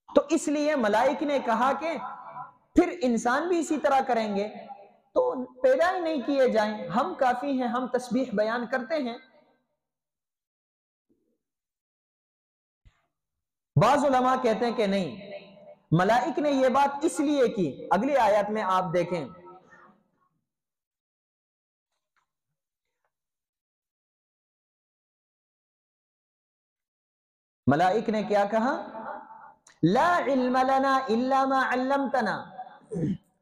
[SPEAKER 2] تو اس لیے ملائک نے کہا کہ پھر انسان بھی اسی طرح کریں گے تو پیدا ہی نہیں کیے جائیں، ہم کافی ہیں، ہم تسبیح بیان کرتے ہیں۔ بعض علماء کہتے ہیں کہ نہیں، ملائک نے یہ بات اس لیے کی، اگلی آیت میں آپ دیکھیں، ملائک نے کیا کہا؟ لا علم لنا الا ما علمتنا،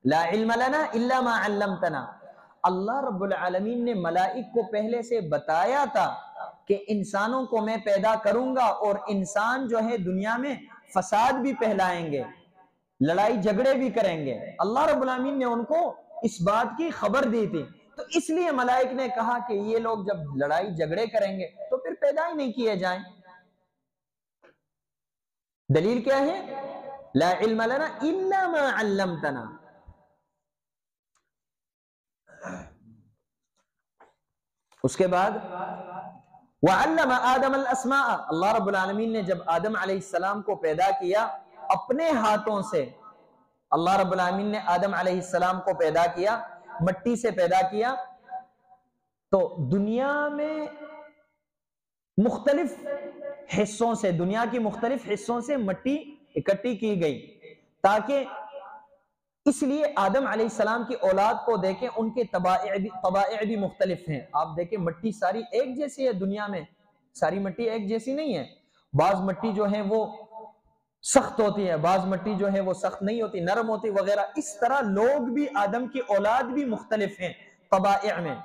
[SPEAKER 2] لا علم لنا الا ما علمتنا۔ اللہ رب العالمین نے ملائک کو پہلے سے بتایا تھا کہ انسانوں کو میں پیدا کروں گا اور انسان جو ہے دنیا میں فساد بھی پھیلائیں گے، لڑائی جھگڑے بھی کریں گے۔ اللہ رب العالمین نے ان کو اس بات کی خبر دی تھی، تو اس لیے ملائک نے کہا کہ یہ لوگ جب لڑائی جھگڑے کریں گے تو پھر پیدا ہی نہیں کیے جائیں۔ دلیل کیا ہے؟ لا علم لنا الا ما علمتنا۔ اس کے بعد وعلم آدم الاسماء، اللہ رب العالمین نے جب آدم علیہ السلام کو پیدا کیا اپنے ہاتھوں سے، اللہ رب العالمین نے آدم علیہ السلام کو پیدا کیا، مٹی سے پیدا کیا، تو دنیا میں مختلف حصوں سے، دنیا کی مختلف حصوں سے مٹی اکٹھی کی گئی، تاکہ اس لیے آدم علیہ السلام کی اولاد کو دیکھیں، ان کے طبائع بھی مختلف ہیں۔ آپ دیکھیں مٹی ساری ایک جیسی ہے، دنیا میں ساری مٹی ایک جیسی نہیں ہے، بعض مٹی جو ہے وہ سخت ہوتی ہے، بعض مٹی جو ہے وہ سخت نہیں ہوتی، نرم ہوتی وغیرہ۔ اس طرح لوگ بھی، آدم کی اولاد بھی مختلف ہیں طبائع میں۔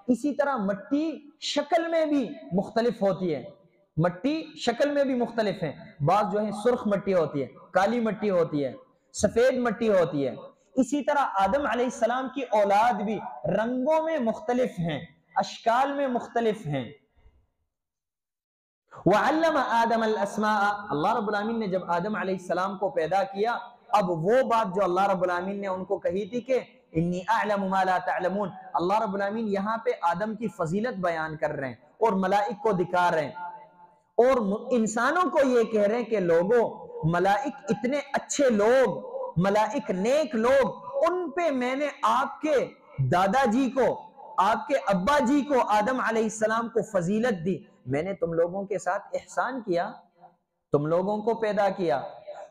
[SPEAKER 2] اسی طرح مٹی شکل میں بھی مختلف ہوتی ہے، مٹی شکل میں بھی مختلف ہیں، بعض جو ہے سرخ مٹی ہوتی ہے، کالی مٹی ہوتی ہے، سفید مٹی ہوتی ہے۔ اسی طرح آدم علیہ السلام کی اولاد بھی رنگوں میں مختلف ہیں، اشکال میں مختلف ہیں۔ وَعَلَّمَ آدَمَ الْأَسْمَاءَ، اللہ رب العالمین نے جب آدم علیہ السلام کو پیدا کیا، اب وہ بات جو اللہ رب العالمین نے ان کو کہی تھی کہ انی اعلم ما لا تعلمون، اللہ رب العالمین یہاں پہ آدم کی فضیلت بیان کر رہے ہیں اور ملائک کو دکھا رہے ہیں، اور انسانوں کو یہ کہہ رہے ہیں کہ لوگوں، ملائک اتنے اچھے لوگ، ملائک نیک لوگ، ان پہ میں نے آپ کے دادا جی کو، آپ کے ابا جی کو، آدم علیہ السلام کو فضیلت دی، میں نے تم لوگوں کے ساتھ احسان کیا، تم لوگوں کو پیدا کیا،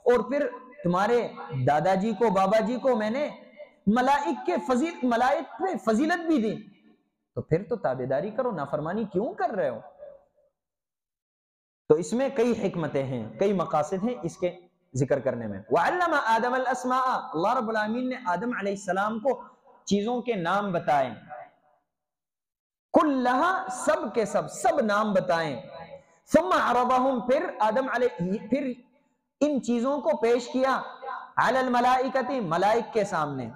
[SPEAKER 2] اور پھر تمہارے دادا جی کو، بابا جی کو میں نے ملائک پہ فضیلت بھی دی، تو پھر تو تابعداری کرو، نافرمانی کیوں کر رہے ہو؟ تو اس میں کئی حکمتیں ہیں، کئی مقاصد ہیں اس کے ذکر کرنے میں۔ وَعَلَّمَ آدَمَ الْأَسْمَاءَ، اللہ رب العالمین نے آدم علیہ السلام کو چیزوں کے نام بتائے، کُلَّهَا، سب کے سب نام بتائیں، ثُمَّ عَرَضَهُمْ، پھر ان چیزوں کو پیش کیا عَلَى الْمَلَائِكَةِ، ملائک کے سامنے،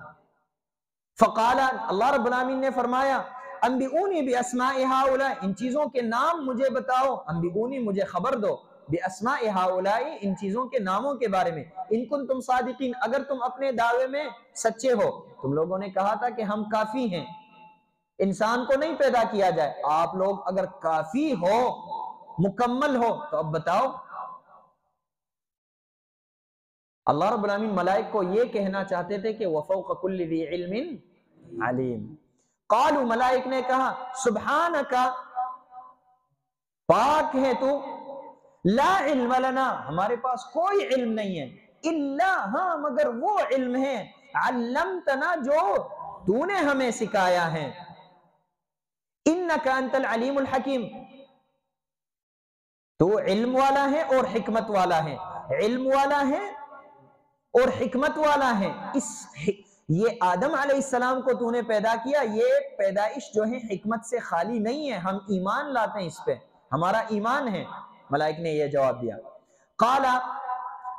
[SPEAKER 2] فقال، اللہ رب العالمین نے فرمایا، انبئونی باسماء ہؤلاء، ان چیزوں کے نام مجھے بتاؤ، انبئونی، مجھے خبر دو، باسماء ہؤلاء، ان چیزوں کے ناموں کے بارے میں، ان کنتم صادقین، اگر تم اپنے دعوے میں سچے ہو۔ تم لوگوں نے کہا تھا کہ ہم کافی ہیں، انسان کو نہیں پیدا کیا جائے، آپ لوگ اگر کافی ہو، مکمل ہو، تو اب بتاؤ۔ اللہ رب العالمین ملائک کو یہ کہنا چاہتے تھے کہ وَفَوْقَ كُلِّ ذِي عِلْمٍ عَلِيمٍ۔ قالوا، ملائک نے کہا، سبحانک، پاک ہے تو، لا علم لنا، ہمارے پاس کوئی علم نہیں ہے، الا، ہاں مگر وہ علم ہے، علمتنا، جو تو نے ہمیں سکھایا ہے، انک انت العلیم الحکیم، تو علم والا ہے اور حکمت والا ہے، علم والا ہے اور حکمت والا ہے۔ یہ آدم علیہ السلام کو تو نے پیدا کیا، یہ پیدائش جو ہے حکمت سے خالی نہیں ہے، ہم ایمان لاتے ہیں اس پہ، ہمارا ایمان ہے۔ ملائک نے یہ جواب دیا۔ قال،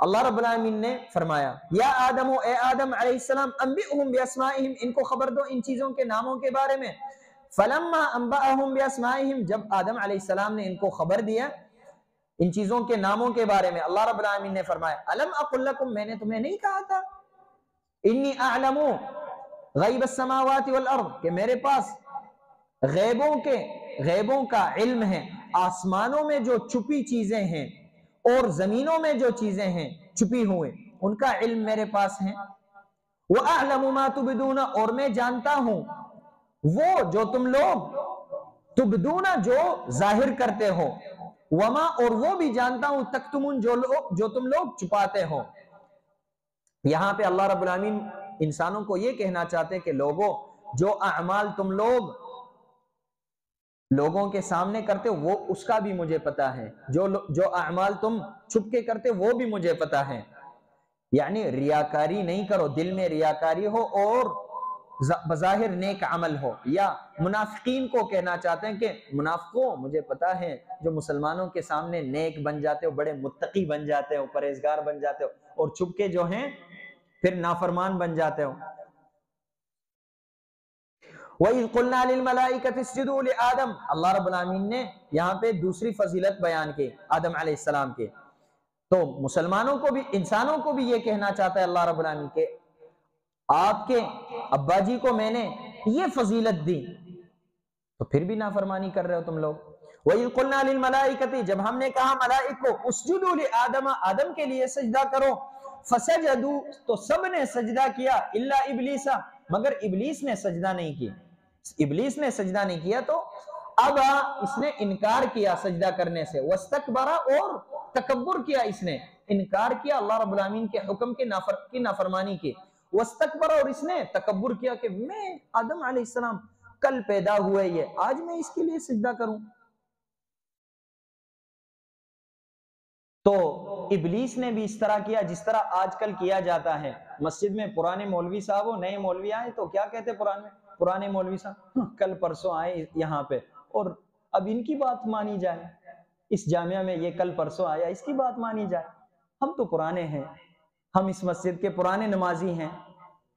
[SPEAKER 2] اللہ رب العالمین نے فرمایا، یا آدم، اے آدم علیہ السلام، انبئہم باسمائہم، ان کو خبر دو ان چیزوں کے ناموں کے بارے میں۔ فلما انبأہم باسمائہم، جب آدم علیہ السلام نے ان کو خبر دیا ان چیزوں کے ناموں کے بارے میں، اللہ رب العالمین نے فرمایا، الم اقل لکم، میں نے تمہیں نہیں کہا تھا، انی اعلم غیب السماوات والارض، کہ میرے پاس غیبوں کا علم ہے، آسمانوں میں جو چھپی چیزیں ہیں اور زمینوں میں جو چیزیں ہیں چھپی ہوئے، ان کا علم میرے پاس ہے۔ وَأَعْلَمُ مَا تُبْدُونَ، اور میں جانتا ہوں وہ جو تم لوگ تبدون، جو ظاہر کرتے ہو، وما، اور وہ بھی جانتا ہوں تکتمون، جو تم لوگ چھپاتے ہو۔ یہاں پہ اللہ رب العالمین انسانوں کو یہ کہنا چاہتے ہیں کہ لوگوں، جو اعمال تم لوگوں کے سامنے کرتے ہو وہ اس کا بھی مجھے پتا ہے، جو اعمال تم چھپ کے کرتے ہو وہ بھی مجھے پتا ہے. یعنی ریاکاری نہیں کرو، دل میں ریاکاری ہو اور بظاہر نیک عمل ہو. یا منافقین کو کہنا چاہتے ہیں کہ منافقوں مجھے پتا ہے جو مسلمانوں کے سامنے نیک بن جاتے ہو، بڑے متقی بن جاتے ہو، پرہیزگار بن جاتے ہو، اور چھپ کے جو ہیں پھر نافرمان بن جاتے ہو. وَإِذْ قُلْنَا لِلْمَلَائِكَةِ اسْجُدُوا لِآدَمَ، اللہ رب العالمین نے یہاں پہ دوسری فضیلت بیان کی آدم علیہ السلام کے. تو مسلمانوں کو بھی، انسانوں کو بھی یہ کہنا چاہتا ہے اللہ رب العالمین کہ آپ کے ابا جی کو میں نے یہ فضیلت دی تو پھر بھی نافرمانی کر رہے ہو تم لوگ. وَإِذْ قُلْنَا لِلْمَلَائِكَةِ، جب ہم نے کہا ملائک کو اسجدوا لآدم، آدم کے لیے سجدہ کرو، فسجدوا، تو سب نے سجدہ کیا، الا ابلیس، مگر ابلیس نے سجدہ نہیں کیا. ابلیس نے سجدہ نہیں کیا تو اب اس نے انکار کیا سجدہ کرنے سے، واستکبر، اور تکبر کیا، اس نے انکار کیا اللہ رب العالمین کے حکم کی نافرمانی کی. واستکبر، اور اس نے تکبر کیا کہ میں آدم علیہ السلام کل پیدا ہوئے، یہ آج میں اس کے لیے سجدہ کروں. تو ابلیس نے بھی اس طرح کیا جس طرح آج کل کیا جاتا ہے. مسجد میں پرانے مولوی صاحب ہو، نئے مولوی آئے تو کیا کہتے پرانے مولوی صاحب کل پرسوں آئے یہاں پہ اور اب ان کی بات مانی جائے، اس جامعہ میں یہ کل پرسوں آیا اس کی بات مانی جائے. ہم تو پرانے ہیں، ہم اس مسجد کے پرانے نمازی ہیں،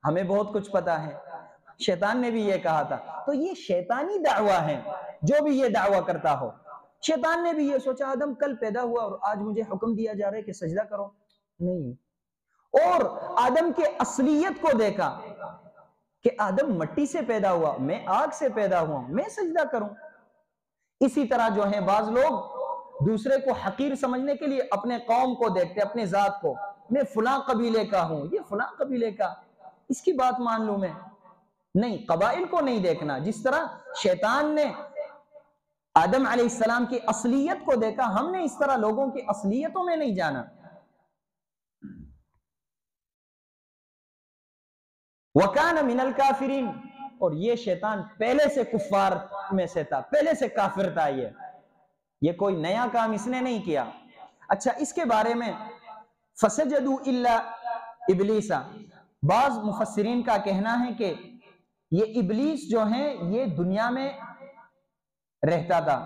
[SPEAKER 2] ہمیں بہت کچھ پتا ہے. شیطان نے بھی یہ کہا تھا. تو یہ شیطانی دعویٰ ہے، جو بھی یہ دعویٰ کرتا ہو. شیطان نے بھی یہ سوچا آدم کل پیدا ہوا اور آج مجھے حکم دیا جا رہا ہے کہ سجدہ کرو، نہیں. اور آدم کے اصلیت کو دیکھا کہ آدم مٹی سے پیدا ہوا، میں آگ سے پیدا ہوا، میں سجدہ کروں. اسی طرح جو ہے بعض لوگ دوسرے کو حقیر سمجھنے کے لیے اپنے قوم کو دیکھتے، اپنے ذات کو، میں فلاں قبیلے کا ہوں، یہ فلاں قبیلے کا، اس کی بات مان لوں میں. نہیں، قبائل کو نہیں دیکھنا. جس طرح شیطان نے آدم علیہ السلام کی اصلیت کو دیکھا، ہم نے اس طرح لوگوں کی اصلیتوں میں نہیں جانا. وَكَانَ مِنَ الْكَافِرِينَ، اور یہ شیطان پہلے سے کفار میں سے تھا، پہلے سے کافر تھا. یہ کوئی نیا کام اس نے نہیں کیا. اچھا، اس کے بارے میں فَسَجَدُوا إِلَّا إِبْلِيسَ، بعض مفسرین کا کہنا ہے کہ یہ ابلیس جو ہیں یہ دنیا میں رہتا تھا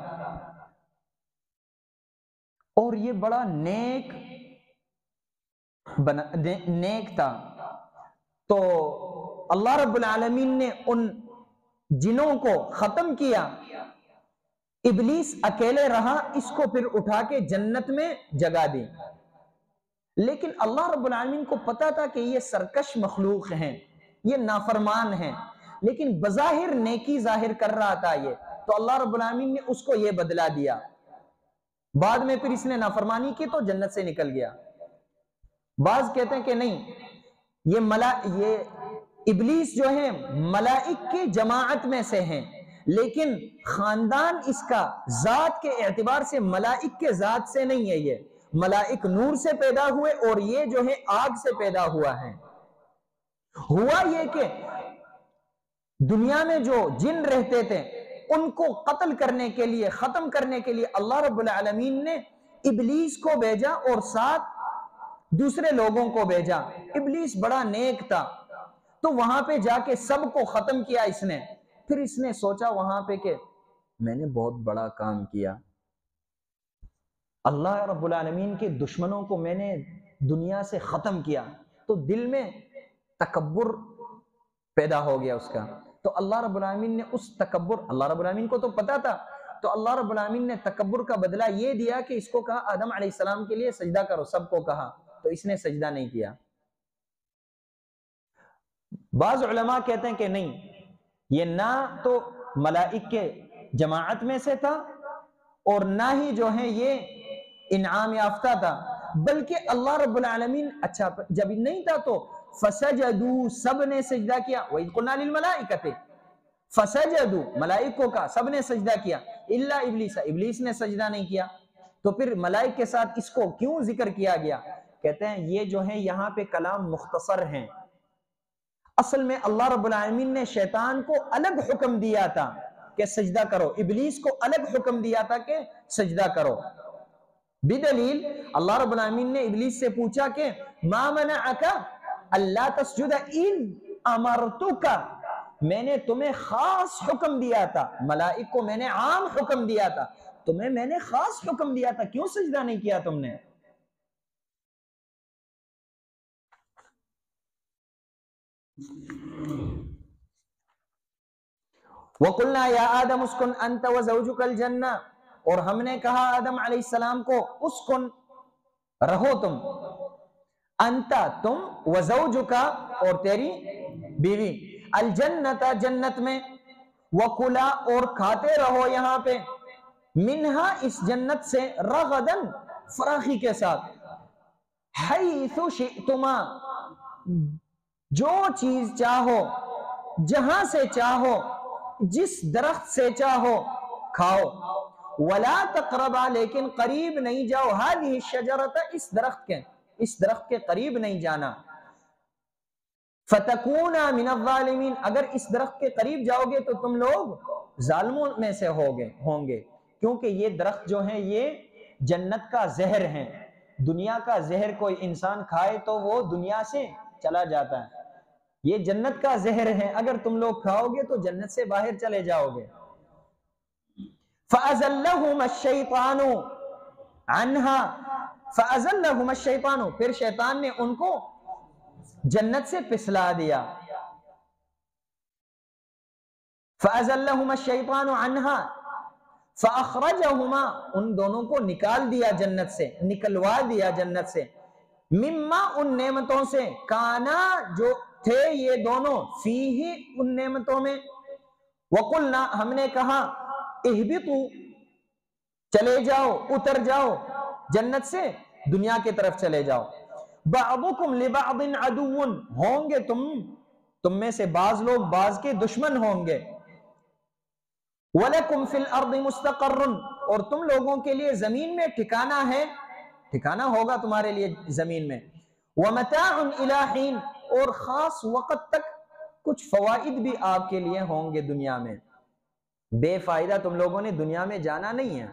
[SPEAKER 2] اور یہ بڑا نیک تھا. تو اللہ رب العالمین نے ان جنوں کو ختم کیا، ابلیس اکیلے رہا، اس کو پھر اٹھا کے جنت میں جگہ دی. لیکن اللہ رب العالمین کو پتا تھا کہ یہ سرکش مخلوق ہیں، یہ نافرمان ہیں، لیکن بظاہر نیکی ظاہر کر رہا تھا یہ، تو اللہ رب العالمین نے اس کو یہ بدلہ دیا. بعد میں پھر اس نے نافرمانی کی تو جنت سے نکل گیا. بعض کہتے ہیں کہ نہیں، یہ ابلیس جو ہے ملائک کی جماعت میں سے ہیں، لیکن خاندان اس کا ذات کے اعتبار سے ملائک کے ذات سے نہیں ہے. یہ ملائک نور سے پیدا ہوئے اور یہ جو ہے آگ سے پیدا ہوا ہے. ہوا یہ کہ دنیا میں جو جن رہتے تھے ان کو قتل کرنے کے لیے، ختم کرنے کے لیے اللہ رب العالمین نے ابلیس کو بھیجا اور ساتھ دوسرے لوگوں کو بھیجا. ابلیس بڑا نیک تھا تو وہاں پہ جا کے سب کو ختم کیا اس نے. پھر اس نے سوچا وہاں پہ کہ میں نے بہت بڑا کام کیا، اللہ رب العالمین کے دشمنوں کو میں نے دنیا سے ختم کیا. تو دل میں تکبر پیدا ہو گیا اس کا. تو اللہ رب العالمین نے اس تکبر، اللہ رب العالمین کو تو پتا تھا، تو اللہ رب العالمین نے تکبر کا بدلہ یہ دیا کہ اس کو کہا آدم علیہ السلام کے لیے سجدہ کرو، سب کو کہا، تو اس نے سجدہ نہیں کیا. بعض علماء کہتے ہیں کہ نہیں، یہ نہ تو ملائک کے جماعت میں سے تھا اور نہ ہی جو ہے یہ انعام یافتہ تھا، بلکہ اللہ رب العالمین، اچھا جب نہیں تھا تو فسجدوا، سب نے سجدہ کیا. وَإِذْ قُلْنَا لِلْمَلَائِكَةِ فسجدوا، ملائکوں کا سب نے سجدہ کیا، الا ابلیس، ابلیس نے سجدہ نہیں کیا. تو پھر ملائک کے ساتھ اس کو کیوں ذکر کیا گیا کہتے ہیں یہ جو ہیں یہاں پہ کلام مختصر ہیں، اصل میں اللہ رب العالمین نے شیطان کو الگ حکم دیا تھا کہ سجدہ کرو، ابلیس کو الگ حکم دیا تھا کہ سجدہ کرو، بدلیل اللہ رب العالمین نے ابلیس سے پوچھا کہ ما منعک اللہ تسجد اذ امرتک، میں نے تمہیں خاص حکم دیا تھا، ملائک کو میں نے عام حکم دیا تھا، تمہیں میں نے خاص حکم دیا تھا، کیوں سجدہ نہیں کیا تم نے؟ وَقُلْنَا يَا آدَمُ اسْكُنْ أَنْتَ وَزَوْجُكَ الْجَنَّةَ، اور ہم نے کہا آدم علیہ السلام کو اسکن رہو تم، انت تم، وزوجکا اور تیری بیوی، الجنت جنت میں، وکلا اور کھاتے رہو یہاں پہ، منہا اس جنت سے، رغدن فراخی کے ساتھ، حیث شئتما جو چیز چاہو، جہاں سے چاہو، جس درخت سے چاہو کھاؤ، ولا تقربا لیکن قریب نہیں جاؤ، هذه الشجرة اس درخت کے قریب نہیں جانا، فتکونا من الظالمین اگر اس درخت کے قریب جاؤ گے تو تم لوگ ظالموں میں سے ہوں گے، کیونکہ یہ درخت جو ہیں یہ جنت کا زہر ہیں، دنیا کا زہر کوئی انسان کھائے تو وہ دنیا سے چلا جاتا ہے، یہ جنت کا زہر ہے، اگر تم لوگ کھاؤ گے تو جنت سے باہر چلے جاؤ گے۔ فَأَزَلَّهُمَا الشَّيْطَانُ عَنْهَا فَأَزَلَّهُمَا الشَّيْطَانُ پھر شیطان نے ان کو جنت سے پسلا دیا، فَأَزَلَّهُمَا الشَّيْطَانُ عَنْهَا فَأَخْرَجَهُمَا ان دونوں کو نکال دیا جنت سے، نکلوا دیا جنت سے، مما ان نعمتوں سے، کانا جو تھے یہ دونوں، فیہ ان نعمتوں میں، وَقُلْنَا ہم نے کہا، اہبطوا چلے جاؤ، اتر جاؤ جنت سے دنیا کی طرف چلے جاؤ، بعضکم لبعض عدو ہوں گے تم میں سے بعض لوگ بعض کے دشمن ہوں گے، وَلَكُمْ فِي الْأَرْضِ مُسْتَقَرٌ اور تم لوگوں کے لیے زمین میں ٹھکانہ ہے، ٹھکانہ ہوگا تمہارے لیے زمین میں، وَمَتَاعٌ إِلَىٰ حِينٍ اور خاص وقت تک کچھ فوائد بھی آپ کے لیے ہوں گے دنیا میں، بے فائدہ تم لوگوں نے دنیا میں جانا نہیں ہے۔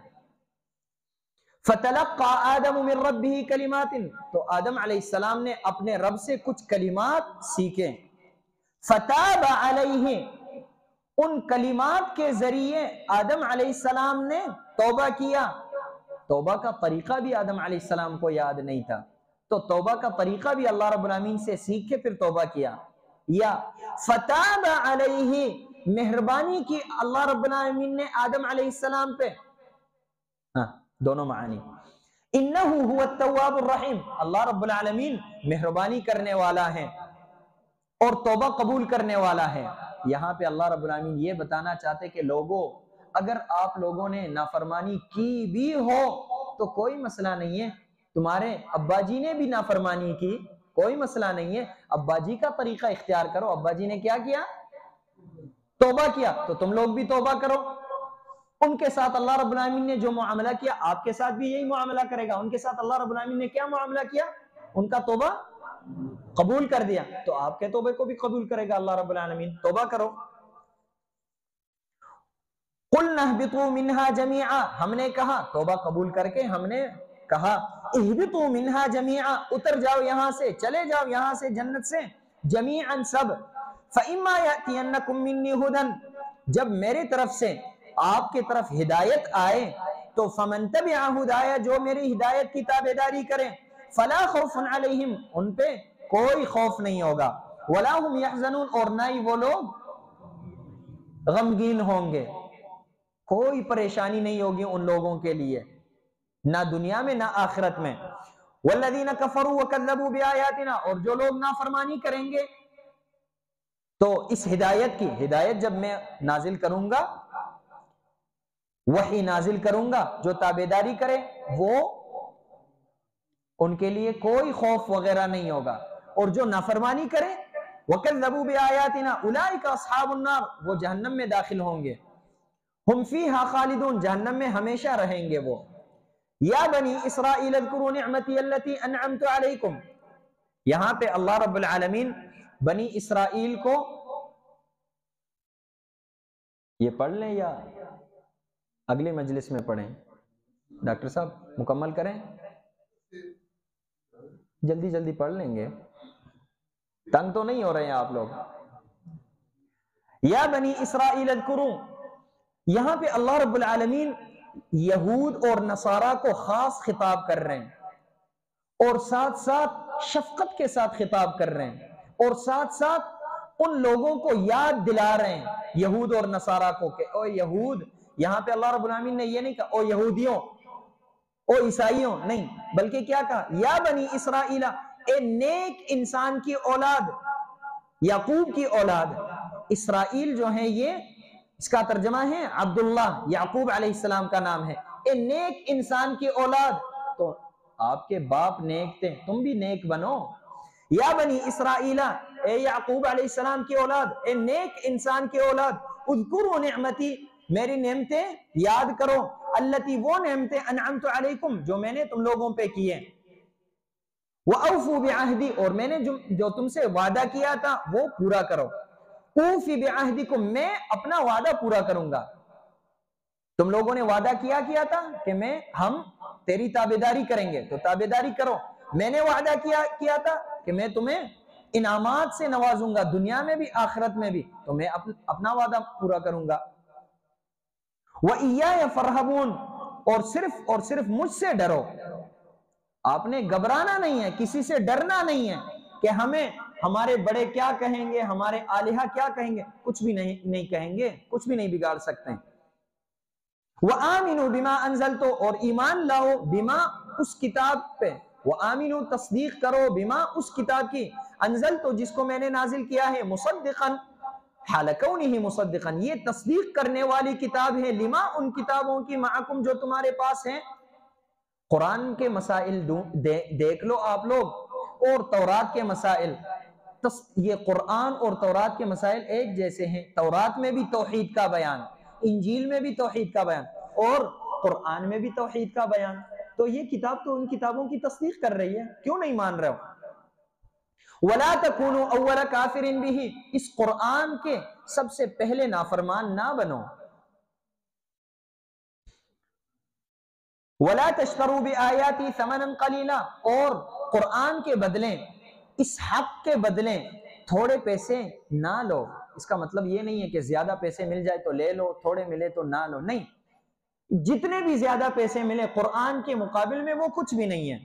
[SPEAKER 2] فَتَلَقَّى آدَمُ مِن رَبِّهِ كَلِمَاتٍ تو آدم علیہ السلام نے اپنے رب سے کچھ کلمات سیکھے، فَتَابَ عَلَيْهِ ان کلمات کے ذریعے آدم علیہ السلام نے توبہ کیا، توبہ کا طریقہ بھی آدم علیہ السلام کو یاد نہیں تھا، تو توبہ کا طریقہ بھی اللہ رب العالمین سے سیکھ کے پھر توبہ کیا، یا فَتَابَ عَلَيْهِ مہربانی کی اللہ رب العالمین نے آدم علیہ السلام پہ، دونوں معنی، اِنَّهُ هُوَ التَّوَّابُ الرَّحِيمُ اللہ رب العالمین مہربانی کرنے والا ہے اور توبہ قبول کرنے والا ہے۔ یہاں پہ اللہ رب العالمین یہ بتانا چاہتے کہ لوگوں اگر آپ لوگوں نے نافرمانی کی بھی ہو تو کوئی مسئلہ نہیں ہے، تمہارے ابا جی نے بھی نافرمانی کی کوئی مسئلہ نہیں ہے، ابا جی کا طریقہ اختیار کرو، ابا جی نے کیا کیا؟ توبہ کیا، تو تم لوگ بھی توبہ کرو، ان کے ساتھ اللہ رب العالمین نے جو معاملہ کیا آپ کے ساتھ بھی یہی معاملہ کرے گا، ان کے ساتھ اللہ رب العالمین نے کیا معاملہ کیا؟ ان کا توبہ قبول کر دیا، تو آپ کے توبے کو بھی قبول کرے گا اللہ رب العالمین، توبہ کرو۔ قُلْنَا اهْبِطُوا مِنْهَا جَمِيعًا ہم نے کہا توبہ قبول کر کے ہم نے کہا اهْبِطُوا مِنْهَا جَمِيعًا اتر جاؤ یہاں سے، چلے جاؤ یہاں سے جنت سے، جمیعاً سب، فَإِمَّا يَأْتِيَنَّكُم مِّنِّي هُدًى جب میری طرف سے آپ کی طرف ہدایت آئے تو فَمَن تَبِعَ هُدَايَ جو میری ہدایت کی تابعداری کریں، فَلَا خَوْفٌ عَلَيْهِمْ ان پہ کوئی خوف نہیں ہوگا، وَلَا هُمْ يَحْزَنُونَ اور نہ ہی وہ لوگ غمگین ہوں گے، کوئی پریشانی نہیں ہوگی ان لوگوں کے لیے، نہ دنیا میں نہ آخرت میں۔ وَالَّذِينَ كَفَرُوا وَكَذَّبُوا بِآيَاتِنَا اور جو لوگ نافرمانی کریں گے تو اس ہدایت کی، ہدایت جب میں نازل کروں گا، وحی نازل کروں گا، جو تابعداری کرے وہ ان کے لیے کوئی خوف وغیرہ نہیں ہوگا، اور جو نافرمانی کرے وَكَذَّبُوا بِآيَاتِنَا أُولَئِكَ أَصْحَابُ النَّارِ وہ جہنم میں داخل ہوں گے، ہم فیہا خالدون جہنم میں ہمیشہ رہیں گے وہ۔ یا بنی اسرائیل اذکروا نعمتی التی انعمت علیکم. یہاں پہ اللہ رب العالمین بنی اسرائیل کو، یہ پڑھ لیں یا اگلی مجلس میں پڑھیں؟ ڈاکٹر صاحب مکمل کریں، جلدی جلدی پڑھ لیں گے، تنگ تو نہیں ہو رہے ہیں آپ لوگ؟ یا بنی اسرائیل اذکروا، یہاں پہ اللہ رب العالمین یہود اور نصارہ کو خاص خطاب کر رہے ہیں، اور ساتھ ساتھ شفقت کے ساتھ خطاب کر رہے ہیں، اور ساتھ ساتھ ان لوگوں کو یاد دلا رہے ہیں یہود اور نصارہ کو کہ او یہود، یہاں پہ اللہ رب العالمین نے یہ نہیں کہا او یہودیوں، او عیسائیوں، نہیں، بلکہ کیا کہا؟ یا بنی اسرائیل، اے نیک انسان کی اولاد، یعقوب کی اولاد. اسرائیل جو ہیں یہ اس کا ترجمہ ہے عبداللہ، یعقوب علیہ السلام کا نام ہے. اے نیک انسان کی اولاد، تو آپ کے باپ نیک تھے، تم بھی نیک بنو. یا بنی اسرائیل، اے یعقوب علیہ السلام کی اولاد، اے نیک انسان کی اولاد، اذکروا نعمتی، میری نعمتیں یاد کرو، التی، وہ نعمتیں، انعمت علیکم، جو میں نے تم لوگوں پہ کیے، وَأَوْفُوا بِعَهْدِي، اور میں نے جو تم سے وعدہ کیا تھا وہ پورا کرو. اوفی بعہدکم، میں اپنا وعدہ پورا کروں گا. تم لوگوں نے وعدہ کیا تھا کہ ہم تیری تابعداری کریں گے، تو تابعداری کرو. میں نے وعدہ کیا تھا کہ میں تمہیں انعامات سے نوازوں گا، دنیا میں بھی آخرت میں بھی، تو میں اپنا وعدہ پورا کروں گا. وَإِيَّايَ فَارْهَبُونَ، اور صرف مجھ سے ڈرو. آپ نے گھبرانا نہیں ہے، کسی سے ڈرنا نہیں ہے کہ ہمیں ہمارے بڑے کیا کہیں گے، ہمارے الہہ کیا کہیں گے. کچھ بھی نہیں کہیں گے، کچھ بھی نہیں بگاڑ سکتے ہیں. وَآمِنُوا بِمَا أَنزَلْتُ، اور ایمان لاؤ بما، اس کتاب پہ. وَآمِنُوا، تصدیق کرو، بما، اس کتاب کی، انزلتو، جس کو میں نے نازل کیا ہے، مصدقاً، حال کونہ مصدقاً، یہ تصدیق کرنے والی کتاب ہے، لما، ان کتابوں کی، معکم، جو تمہارے پاس ہیں. قرآن کے مسائل دیکھ لو آپ لوگ، اور تورات کے مسائل، یہ قرآن اور تورات کے مسائل ایک جیسے ہیں. تورات میں بھی توحید کا بیان، انجیل میں بھی توحید کا بیان، اور قرآن میں بھی توحید کا بیان. تو یہ کتاب تو ان کتابوں کی تصدیق کر رہی ہے، کیوں نہیں مان رہے ہو؟ وَلَا تَكُونُوا أَوَّلَ كَافِرٍ بِهِ، اس قرآن کے سب سے پہلے نافرمان نہ بنو. وَلَا تَشْتَرُوا بِآيَاتِي ثَمَنًا قَلِيلًا، اور قرآن کے بدلے، اس حق کے بدلے تھوڑے پیسے نہ لو. اس کا مطلب یہ نہیں ہے کہ زیادہ پیسے مل جائے تو لے لو، تھوڑے ملے تو نہ لو، نہیں. جتنے بھی زیادہ پیسے ملے قرآن کے مقابل میں وہ کچھ بھی نہیں ہے.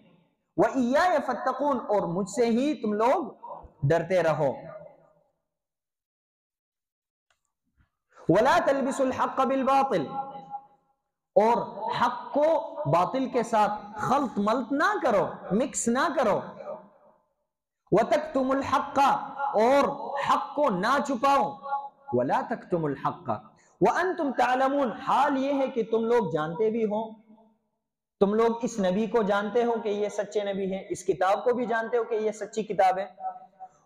[SPEAKER 2] وَإِيَّايَ فَاتَّقُونَ، اور مجھ سے ہی تم لوگ ڈرتے رہو. وَلَا تَلْبِسُوا الْحَقَّ بِالْبَاطِلِ، اور حق کو باطل کے ساتھ خلط ملط نہ کرو، مکس نہ کرو. وَتَكْتُمُوا الْحَقَّ، اور حق کو نہ چھپاؤ. وَلَا تَكْتُمُوا الْحَقَّ وَأَنْتُمْ تَعْلَمُونَ، حال یہ ہے کہ تم لوگ جانتے بھی ہو، تم لوگ اس نبی کو جانتے ہو کہ یہ سچے نبی ہیں، اس کتاب کو بھی جانتے ہو کہ یہ سچی کتاب ہے.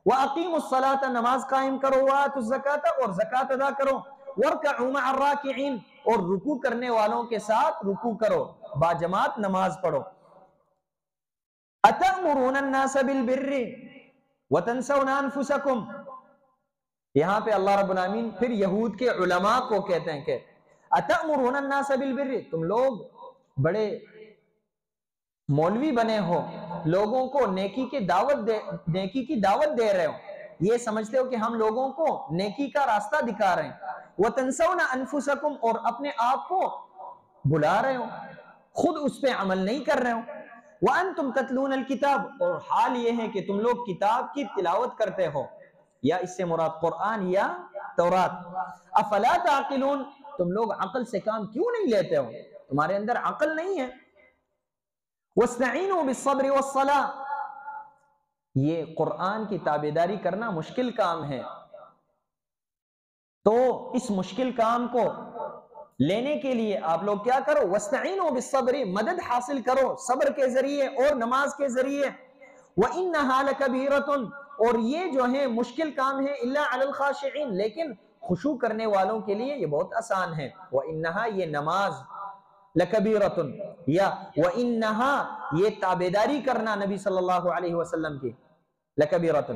[SPEAKER 2] وَأَقِيمُوا الصَّلَاةَ، نماز قائم کرو. وَآتُوا الزَّكَاةَ، اور زکوٰۃ ادا کرو. وَارْكَعُوا مَعَ الرَّاكِعِينَ، اور رکوع کرنے والوں کے ساتھ رکوع کرو، باجماعت نماز پڑھو. أَتَأْمُرُونَ النَّاسَ بِالْبِرِّ وَتَنْسَوْنَ أَنفُسَكُمْ، یہاں پہ اللہ رب العالمین پھر یہود کے علماء کو کہتے ہیں کہ أَتَأْمُرُونَ النَّاسَ بِالْبِرِّ، تم لوگ بڑے مولوی بنے ہو، لوگوں کو نیکی کی دعوت دے رہے ہو، یہ سمجھتے ہو کہ ہم لوگوں کو نیکی کا راستہ دکھا رہے ہیں. وَتَنْسَوْنَ أَنفُسَكُمْ، اور اپنے آپ کو بھلا رہے ہو، خود اس پہ عمل نہیں کر رہے ہو. وَأَنْتُمْ تَتْلُونَ الْكِتَابَ، اور حال یہ ہے کہ تم لوگ کتاب کی تلاوت کرتے ہو، یا اس سے مراد قرآن یا تورات. أَفَلَا تَعْقِلُونَ، تم لوگ عقل سے کام کیوں نہیں لیتے ہو؟ تمہارے اندر عقل نہیں ہے. وَاسْتَعِينُوا بِالصَّبْرِ وَالصَّلَاةِ، یہ قرآن کی تابعداری کرنا مشکل کام ہے، تو اس مشکل کام کو لینے کے لیے آپ لوگ کیا کرو؟ وَاسْتَعِينُوا بِالصَّبْرِ، مدد حاصل کرو صبر کے ذریعے اور نماز کے ذریعے. وَإِنَّهَا لَكَبِيرَةٌ، اور یہ جو ہے مشکل کام ہے، إِلَّا عَلَى الْخَاشِعِينَ، لیکن خشوع کرنے والوں کے لیے یہ بہت آسان ہے. وَإِنَّهَا، یہ نماز، لکبیرۃ، یا وانہا، یہ تابعداری کرنا نبی صلی اللہ علیہ وسلم کی، لکبیرۃ۔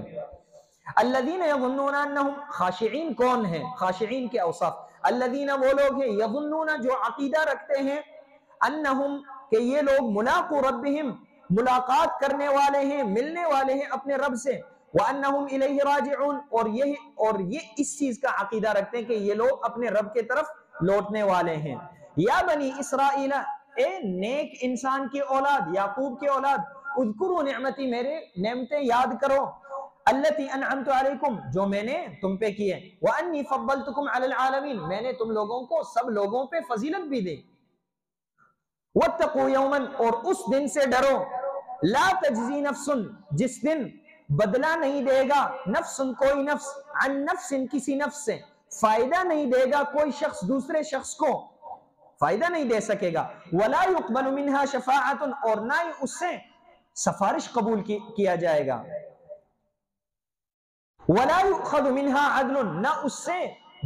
[SPEAKER 2] الذین یظنون انہم، خاشعین کون ہیں؟ خاشعین کے اوصاف، الذین وہ لوگ ہیں، یظنون جو عقیدہ رکھتے ہیں، انہم کہ یہ لوگ ملاقو ربہم، ملاقات کرنے والے ہیں، ملنے والے ہیں اپنے رب سے، وانہم الیہ راجعون، اور یہ اس چیز کا عقیدہ رکھتے ہیں کہ یہ لوگ اپنے رب کے طرف لوٹنے والے ہیں۔ یا بنی اسرائیل، اے نیک انسان کی اولاد، یعقوب کی اولاد، اذکروا نعمتی، میرے نعمتیں یاد کرو، التی انعمت علیکم، جو میں نے تم پہ کیے، وانی فضلتکم علی العالمین، میں نے تم لوگوں کو سب لوگوں پہ فضیلت بھی دی، واتقوا یوما، اور اس دن سے ڈرو، لا تجزی نفس، جس دن بدلہ نہیں دے گا، نفس کوئی نفس، عن نفس کسی نفس سے، فائدہ نہیں دے گا کوئی شخص دوسرے شخص کو، فائدہ نہیں دے سکے گا، ولا يقبل منها شفاعت، اور نہ ہی اس سے سفارش قبول کیا جائے گا، ولا يؤخذ منها عدل، نہ اس سے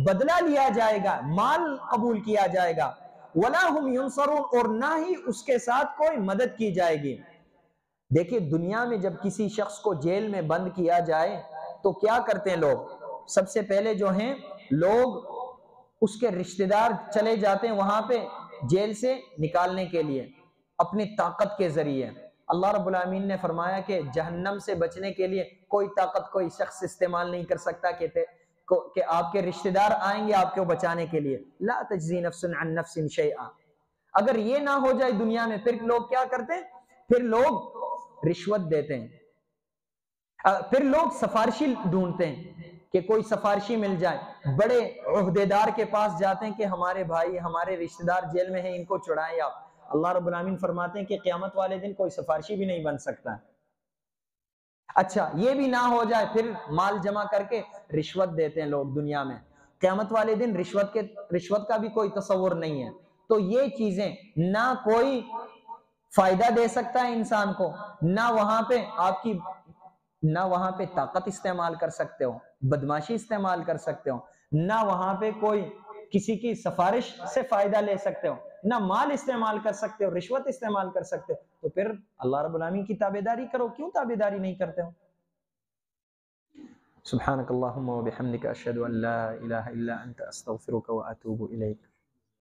[SPEAKER 2] بدلہ لیا جائے گا، مال قبول کیا جائے گا، ولا هم ينصرون، اور نہ ہی اس کے ساتھ کوئی مدد کی جائے گی۔ دیکھیں دنیا میں جب کسی شخص کو جیل میں بند کیا جائے تو کیا کرتے ہیں لوگ؟ سب سے پہلے جو ہیں لوگ اس کے رشتہ دار چلے جاتے ہیں وہاں پہ جیل سے نکالنے کے لیے اپنی طاقت کے ذریعے۔ اللہ رب العالمین نے فرمایا کہ جہنم سے بچنے کے لیے کوئی طاقت کوئی شخص استعمال نہیں کر سکتا کہ آپ کے رشتہ دار آئیں گے آپ کو بچانے کے لیے، لا تجزی نفس عن نفس شیئا۔ اگر یہ نہ ہو جائے دنیا میں، پھر لوگ کیا کرتے ہیں؟ پھر لوگ رشوت دیتے ہیں، پھر لوگ سفارشی ڈھونڈتے ہیں کہ کوئی سفارشی مل جائے، بڑے عہدیدار کے پاس جاتے ہیں کہ ہمارے بھائی ہمارے رشتہ دار جیل میں ہیں، ان کو چھڑائیں آپ۔ اللہ رب العالمین فرماتے ہیں کہ قیامت والے دن کوئی سفارشی بھی نہیں بن سکتا۔ اچھا یہ بھی نہ ہو جائے، پھر مال جمع کر کے رشوت دیتے ہیں لوگ دنیا میں، قیامت والے دن رشوت کا بھی کوئی تصور نہیں ہے۔ تو یہ چیزیں نہ کوئی فائدہ دے سکتا ہے انسان کو، نہ وہاں پہ طاقت استعمال کر سکتے ہو، بدماشی استعمال کر سکتے ہو، نہ وہاں پہ کوئی کسی کی سفارش سے فائدہ لے سکتے ہو، نہ مال استعمال کر سکتے ہو، رشوت استعمال کر سکتے ہو، تو پھر اللہ رب العالمین کی تابعداری کرو، کیوں تابعداری نہیں کرتے ہو؟ سبحانک اللہم و بحمدک، اشہد ان لا الہ الا انت، استغفرک و اتوب الیک۔